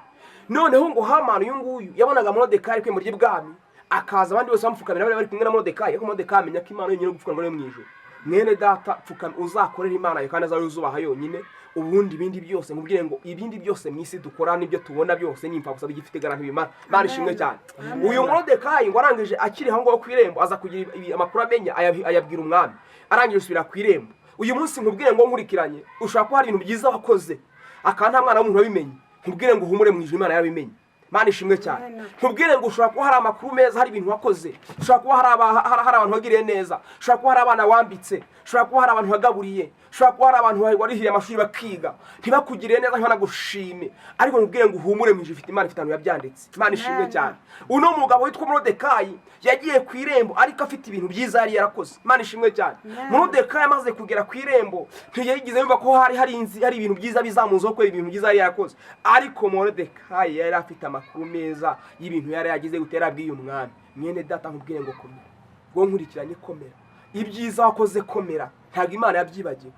Noneho ngo Hamani uyu nguyu yabonaga Morodekayi ku irembo ry'ibwami, akaza abandi bose bamupfukamira bari kumwe na Morodekayi, ariko Morodekayi amenya ko Imana yonyine gupfuka ngo ari mu ijuru. Mwene data pfukama uzakorera Imana yo kandi azaruzubaha yonyine. Ubundi ibindi byose nkubwire ngo ibindi byose mu isi dukora n'ibyo tubona byose ni impfa gusa bigifite garanta bimara. Imana ishimwe cyane. Uyu Morodekayi ngo arangije akiri aho ngo ku irembo aza kugira amakuru amenya ayabwira umwami. Arangije usubira ku irembo. Uyu munsi nkubwire ngo nkurikiranye ushaka ko hari ibintu byiza wakoze akanta mwana w'umuntu wabimenye, nkubwire ngo uhumure mu ijuru Imana yarabimenye. Imana ishimwe cyane. Nkubwire ngo ushobora kuba hari amakuru meza, hari ibintu wakoze, ushobora kuba hari abantu wagiriye neza, ushobora kuba hari abana wambitse, ushobora kuba hari abantu wagaburiye, ushobora kuba hari abantu warihiye amashuri bakiga ntibakugiriye neza ntibanagushime, ariko nkubwire ngo uhumure mu ijuru ifite Imana ifite ahantu yabyanditse. Imana ishimwe cyane. Uno mugabo witwa Morodekayi yagiye ku irembo ariko afite ibintu byiza yari yarakoze. Imana ishimwe cyane. Morodekayi amaze kugera ku irembo ntiyagize yumva ko hari ibintu byiza bizamuzaho ko ibintu byiza yari yarakoze, ariko Morodekayi yari afite amakuru meza y'ibintu yari yagize gutera bw'iyo mwami. Mwene data nkubwire ngo komera, ngo nkurikiranye komera, ibyiza wakoze komera, ntabwo Imana yabyibagiwe.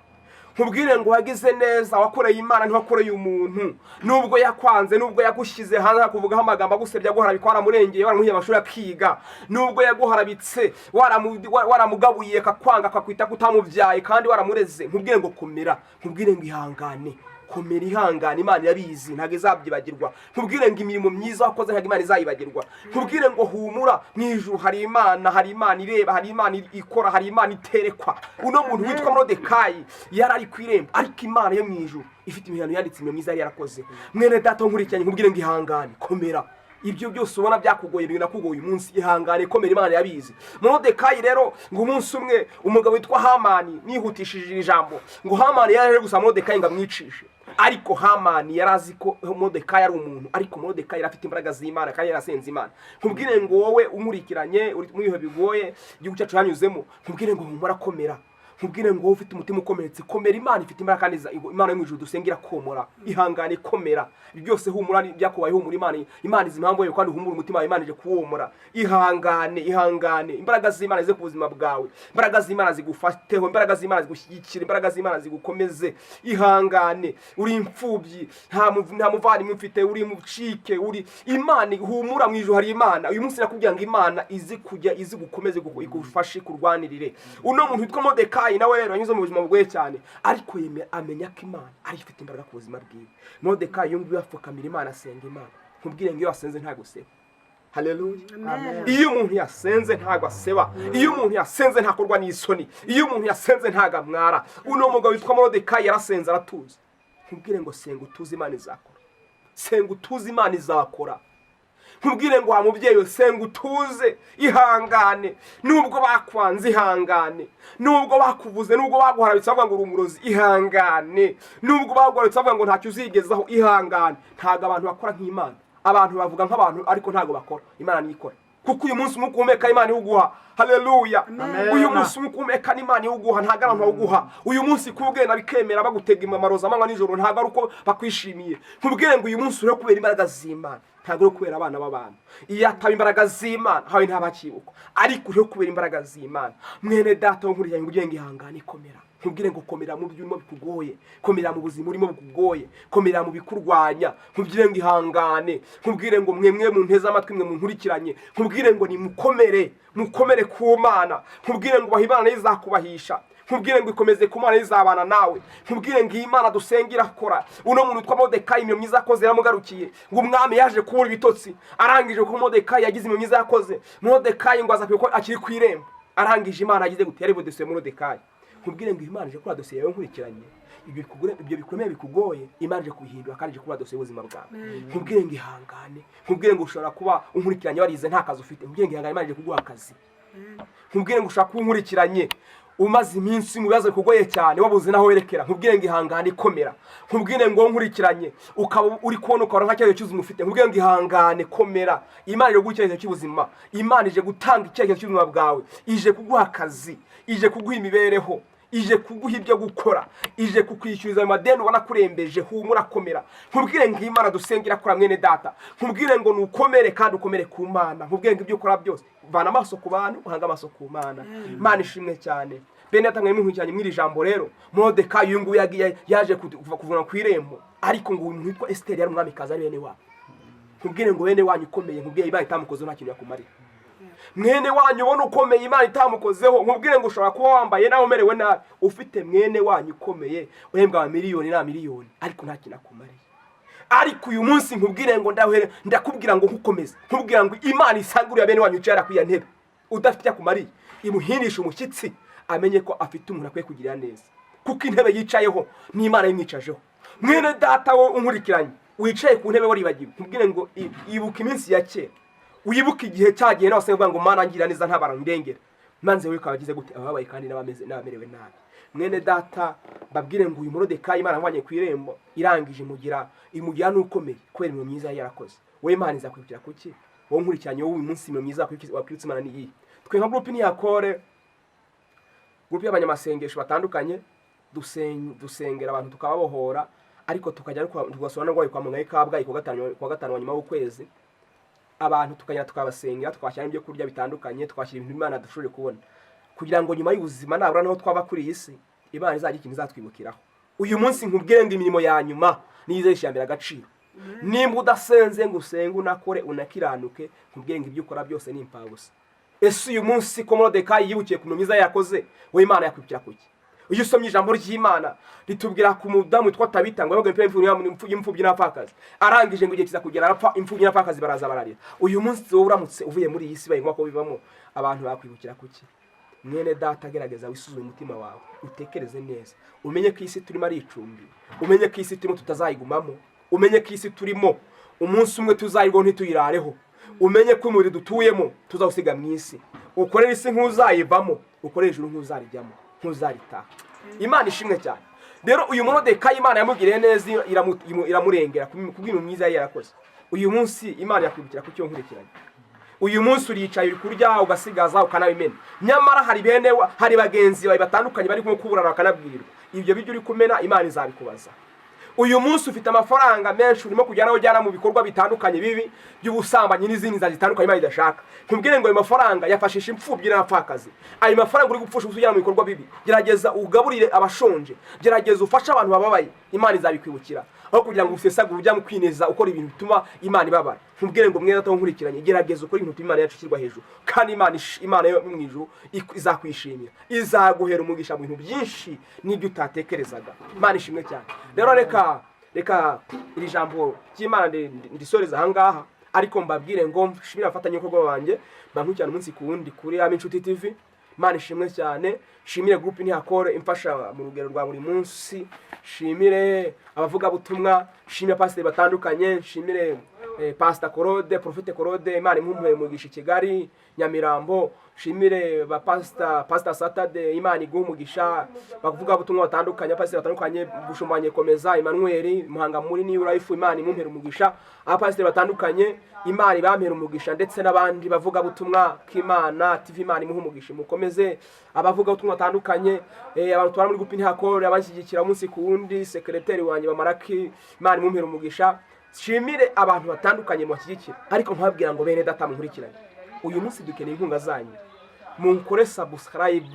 Nkubwire ngo wagize neza, wakoreye Imana ntiwakoreye umuntu. Nubwo yakwanze, nubwo yagushyize hanze akuvugaho amagambo agusebya guharabika waramurengeye waramuhiye amashuri akiga, nubwo yaguharabitse waramugabuye akakwanga akakwita kutamubyaye kandi waramureze, nkubwire ngo komera, nkubwire ngo ihangane, komera ihangane, Imana irabizi ntabwo izabyibagirwa. Nkubwire ngo imirimo myiza wakoze ntabwo Imana izayibagirwa. Nkubwire ngo humura, mu ijuru hari Imana ireba, hari Imana ikora, hari Imana iterekwa. Uno muntu witwa Morodekayi yari ari ku irembo, ariko Imana yo mu ijuru ifite imihano yanditse imirimo myiza yari yarakoze. Mwene data nkurikiranye nkubwire ngo ihangane, komera. Ibyo byose ubona byakugoye binakugoye uyu munsi, ihangane komera, Imana yabizi. Morodekayi rero ngo umunsi umwe umugabo witwa Hamani, nihutishije ijambo, ngo Hamani yaje gusaba Morodekayi ngo amwicishe, ariko Hamani yari azi ko Morodekayi ari umuntu, ariko Morodekayi afite imbaraga z'Imana kandi yarasenze Imana. Nkubwire ngo wowe umurikiranye uri mu bihe bigoye igihugu cyacu hanyuzemo, nkubwire ngo humura komera, nkubwire ngo ufite umutima ukomeretse komera, Imana ifite imbaraga kandi Imana yo mu ijuru dusengera komora, ihangane komera. Byose humura byakubaye, humura Imana izi impamvu yo kandi humura umutima, Imana ije kuwomora. Ihangane, imbaraga z'Imana ze ku buzima bwawe, imbaraga z'Imana zigufateho, imbaraga z'Imana zigushyigikire, imbaraga z'Imana zigukomeze. Ihangane, uri imfubyi, nta muvandimwe ufite, uri mucike, uri Imana humura, mu ijuru hari Imana. Uyu munsi nakubwira ngo Imana izi gukomeze igufashe kurwanirire. Uno muntu witwa Morodekayi nawe rero yanyuze mu buzima bugoye cyane, ariko amenya ko Imana ari ifite imbaraga ku buzima bwiwe. Morodekayi yumva yapfukamira Imana, asenga Imana. Nkubwire ngo iyo wasenze ntago useba. Haleluya. Iyo umuntu yasenze ntago aseba, iyo umuntu yasenze ntakorwa n'isoni, iyo umuntu yasenze ntago amwara. Uno mugabo witwa Morodekayi yarasenze aratuza. Nkubwire ngo senga utuze, Imana izakora. senga utuze Imana izakora. Nkubwire ngo wa mubyeyi senga utuze, ihangane. Nubwo bakwanze ihangane, nubwo bakuvuze, nubwo baguharabitse bavuga ngo uri umurozi ihangane, nubwo baguharabitse bavuga ngo ntacyo uzigezaho ihangane. Ntago abantu bakora nk'Imana. Abantu bavuga nk'abantu ariko ntago bakora. Imana niyo ikora. Kuko uyu munsi umukumeka Imana iwuguha. Haleluya. Uyu munsi umukumeka Imana iwuguha, ntago abantu bawuguha. Uyu munsi kubwena bikemera bagutega imamaroza amanywa nijoro, ntago ari uko bakwishimiye. Nkubwire ngo uyu munsi uri kubera imbaraga z'Imana, ntago uri kubera abana b'abantu. Iyo ataba imbaraga z'Imana hawe ntabakibuka, ariko uri kubera imbaraga z'Imana. Mwene data wo nkurikiranye ngo ugenge ihangane, komera. Nkubwire ngo komera mu by'urimo bikugoye, komera mu buzima urimo bikugoye, komera mu bikurwanya. Nkubwire ngo ihangane, nkubwire ngo mwemwe mu nteze amatwi, mwe munkurikiranye, nkubwire ngo nimukomere, mukomere ku Mana. Nkubwire ngo Imana izakubahisha, nkubwire ngo ikomeze ku Mana izabana nawe. Nkubwire ngo Imana dusengira akora. Uno muntu witwa Modekayi imyo myiza yakoze yaramugarukiye, ngo umwami yaje kubura ibitotsi, arangije ko Modekayi yagize imyo myiza yakoze. Modekayi ngo aza ko akiri ku irembo, arangije Imana yagize gute yari budese Modekayi. Nkubwire ngo Imana ije kuri dosiye yawe nkurikiranye, ibyo bikomeye bikugoye Imana ije kubihindura kandi ije kuri dosiye y'ubuzima bwawe. Nkubwire ngo ihangane, nkubwire ngo ushobora kuba unkurikiranye warize nta kazi ufite, nkubwire ngo ihangane Imana ije kuguha akazi. Nkubwire ngo ushaka kuba unkurikiranye umaze iminsi mu bibazo bikugoye cyane wabuze naho werekera, nkubwire ngo ihangane komera. Nkubwire ngo nkurikiranye ukaba uri kubona ukora nka cyayo cy'ubuzima ufite, nkubwire ngo ihangane komera. Imana ije gucyerezo cy'ubuzima, Imana ije gutanga icyerekezo cy'ubuzima bwawe, ije kuguha akazi, ije kuguha imibereho, ije kuguha ibyo gukora, ije kukwishyuriza amadeni ubona kurembeje. Humura komera. Nkubwire ngo Imana dusengera kora mwene data, nkubwire ngo nukomere kandi ukomere ku Mana. Nkubwire ngo ibyo ukora byose vana amaso ku bantu, uhanga amaso ku Mana. Imana ishimwe cyane. Bene atangwe n'inkurikiranye mwiri jambo rero, Modekayi uyu nguyu yaje kuvuna ku irembo, ariko ngo umuntu witwa Esteri yari umwamikazi ari bene wabo. Nkubwire ngo bene wanyu ukomeye, nkubwire Imana itamukoze nta kintu yakumarira. Mwene wanyu ubona ukomeye Imana itamukozeho, nkubwire ngo ushobora kuba wambaye nawe umerewe nabi, ufite mwene wanyu ukomeye uhembwa miliyoni na miliyoni, ariko nta kintu akumariye. Ariko uyu munsi nkubwire ngo ndakubwira ngo nkukomeze, nkubwira ngo Imana isangurira bene wanyu cyara kwiya ntebe udafite akumariye, imuhindisha umushyitsi, amenye ko afite umuntu akwiye kugira neza, kuko intebe yicayeho ni Imana yimwicajeho. Mwene data wo unkurikiranye wicaye ku ntebe waribagiwe, nkubwire ngo ibuka iminsi ya kera, uyibuka igihe cyagiye nawe senga ngo Mana ngira neza ntabara ndengera, manze we kabagize gute ababaye kandi n'abamerewe nabi. Mwene data babwire ngo uyu Modekayi Imana amwanye ku irembo, irangije imugira n'ukomeye kubera imyo myiza yarakoze. We Imana izakwibukira kuki? Wowe nkurikiranye wowe uyu munsi imyo myiza wakwibutse Imana ni iyi. Twe nka groupe ni yakore, groupe y'abanyamasengesho batandukanye, dusengera abantu tukababohora, ariko tukajya tugasura n'arwaye kwa muganga Kabgayi kwa gatanu wa nyuma w'ukwezi. Abantu tukajya tukabasengera, twashyira ibyo kurya bitandukanye, twashyira ibintu Imana dushobore kubona, kugira ngo nyuma y'ubuzima nabura naho twaba kuri iyi si Imana izagira ikintu izatwibukiraho. Uyu munsi nkubwire ngo imirimo ya nyuma nize ishambira agaciro. Nimba udasenze ngo usenge unakore unakiranuke, nkubwire ngo ibyo ukora byose ni impfabusa. Ese uyu munsi ko Modekayi yibukiye ku myiza yakoze, we Imana yakwibukira kuki? Iyo usomye ijambo ry'Imana ritubwira ku mudamu witwa Tabita ngo yabaga imfubyi n'abapfakazi, arangije ngo igihe kiza kugera arapfa, imfubyi n'abapfakazi baraza bararira. Uyu munsi wowe uramutse uvuye muri iyi si bayingwa ko bivamo, abantu bakwibukira kuki? Mwene data gerageza wisuzume umutima wawe, utekereze neza, umenye ko isi turimo ari icumbi, umenye ko isi turimo tutazayigumamo, umenye ko isi turimo umunsi umwe tuzayirwaho ntituyirareho, umenye ko umubiri dutuyemo tuzawusiga mu isi. Ukorera isi nk'uzayivamo, ukorera ijuru nk'uzarijyamo, nk'uzaritaha. Imana ishimwe cyane. Rero uyu Modekayi Imana yamugiriye neza, iramurengera kubw'ibintu myiza yarakoze. Uyu munsi Imana yakwibukira ku cyo nkurikiranye. Uyu munsi uricaye uri kurya ugasigaza ukanabimena, nyamara hari bagenzi bawe batandukanye bari kuburana bakanabwirwa. Ibyo bijyo uri kumena Imana izabikubaza. Uyu munsi ufite amafaranga menshi urimo kujyana ujyana mu bikorwa bitandukanye bibi by'ubusambanyi n'izindi nzira zitandukanye Imana idashaka. Nkubwire ngo ayo mafaranga yafashisha imfubyi n'abapfakazi. Ayo mafaranga uri gupfusha ujyana mu bikorwa bibi, gerageza ugaburire abashonje, gerageza ufashe abantu bababaye, Imana izabikwibukira. Aho kugira ngo usesagure ujya mu kwineza ukora ibintu bituma Imana ibabara. Nkubwire ngo mwene nkurikiranye, gerageza ukora ibintu Imana yacikirwa hejuru, kandi Imana yo mu ijuru izakwishimira, izaguhera umugisha mu bintu byinshi n'ibyo utatekerezaga. Imana ishimwe cyane. Rero reka iri jambo ry'Imana ndisoreza aha ngaha, ariko mbabwire ngo nshimira abafatanyabikorwa banjye bankurikirana umunsi ku wundi kuri ABINSHUTI TV. Imana ishimwe cyane. Shimire groupe ntihakore imfasha mu rugero rwa buri munsi. Shimire abavuga butumwa, shimire pastor batandukanye, shimire Pastor Korode, Prophet Korode, Imana impumure mugisha Kigali, Nyamirambo. Shimire ba Pastor Saturday, Imana igumugisha, bavuga butumwa batandukanye, pastor batandukanye, Bushumanye Komeza, Emmanuel Muhanga muri New Life, Imana impumure umugisha, abapastor batandukanye, Imana ibampera umugisha, ndetse n'abandi bavuga butumwa kimana TV, Imana imuhumugisha. Mukomeze abavuga butumwa batandukanye, abantu twara muri groupe ntihakore, abanshyigikira umunsi ku wundi, secretary wanjye Bamaraki, Imana impumure umugisha. Shimire abantu batandukanye mu bashyigikira, ariko nkababwira ngo bene data munkurikiranye, uyu munsi dukeneye inkunga zanyu. Munkore subscribe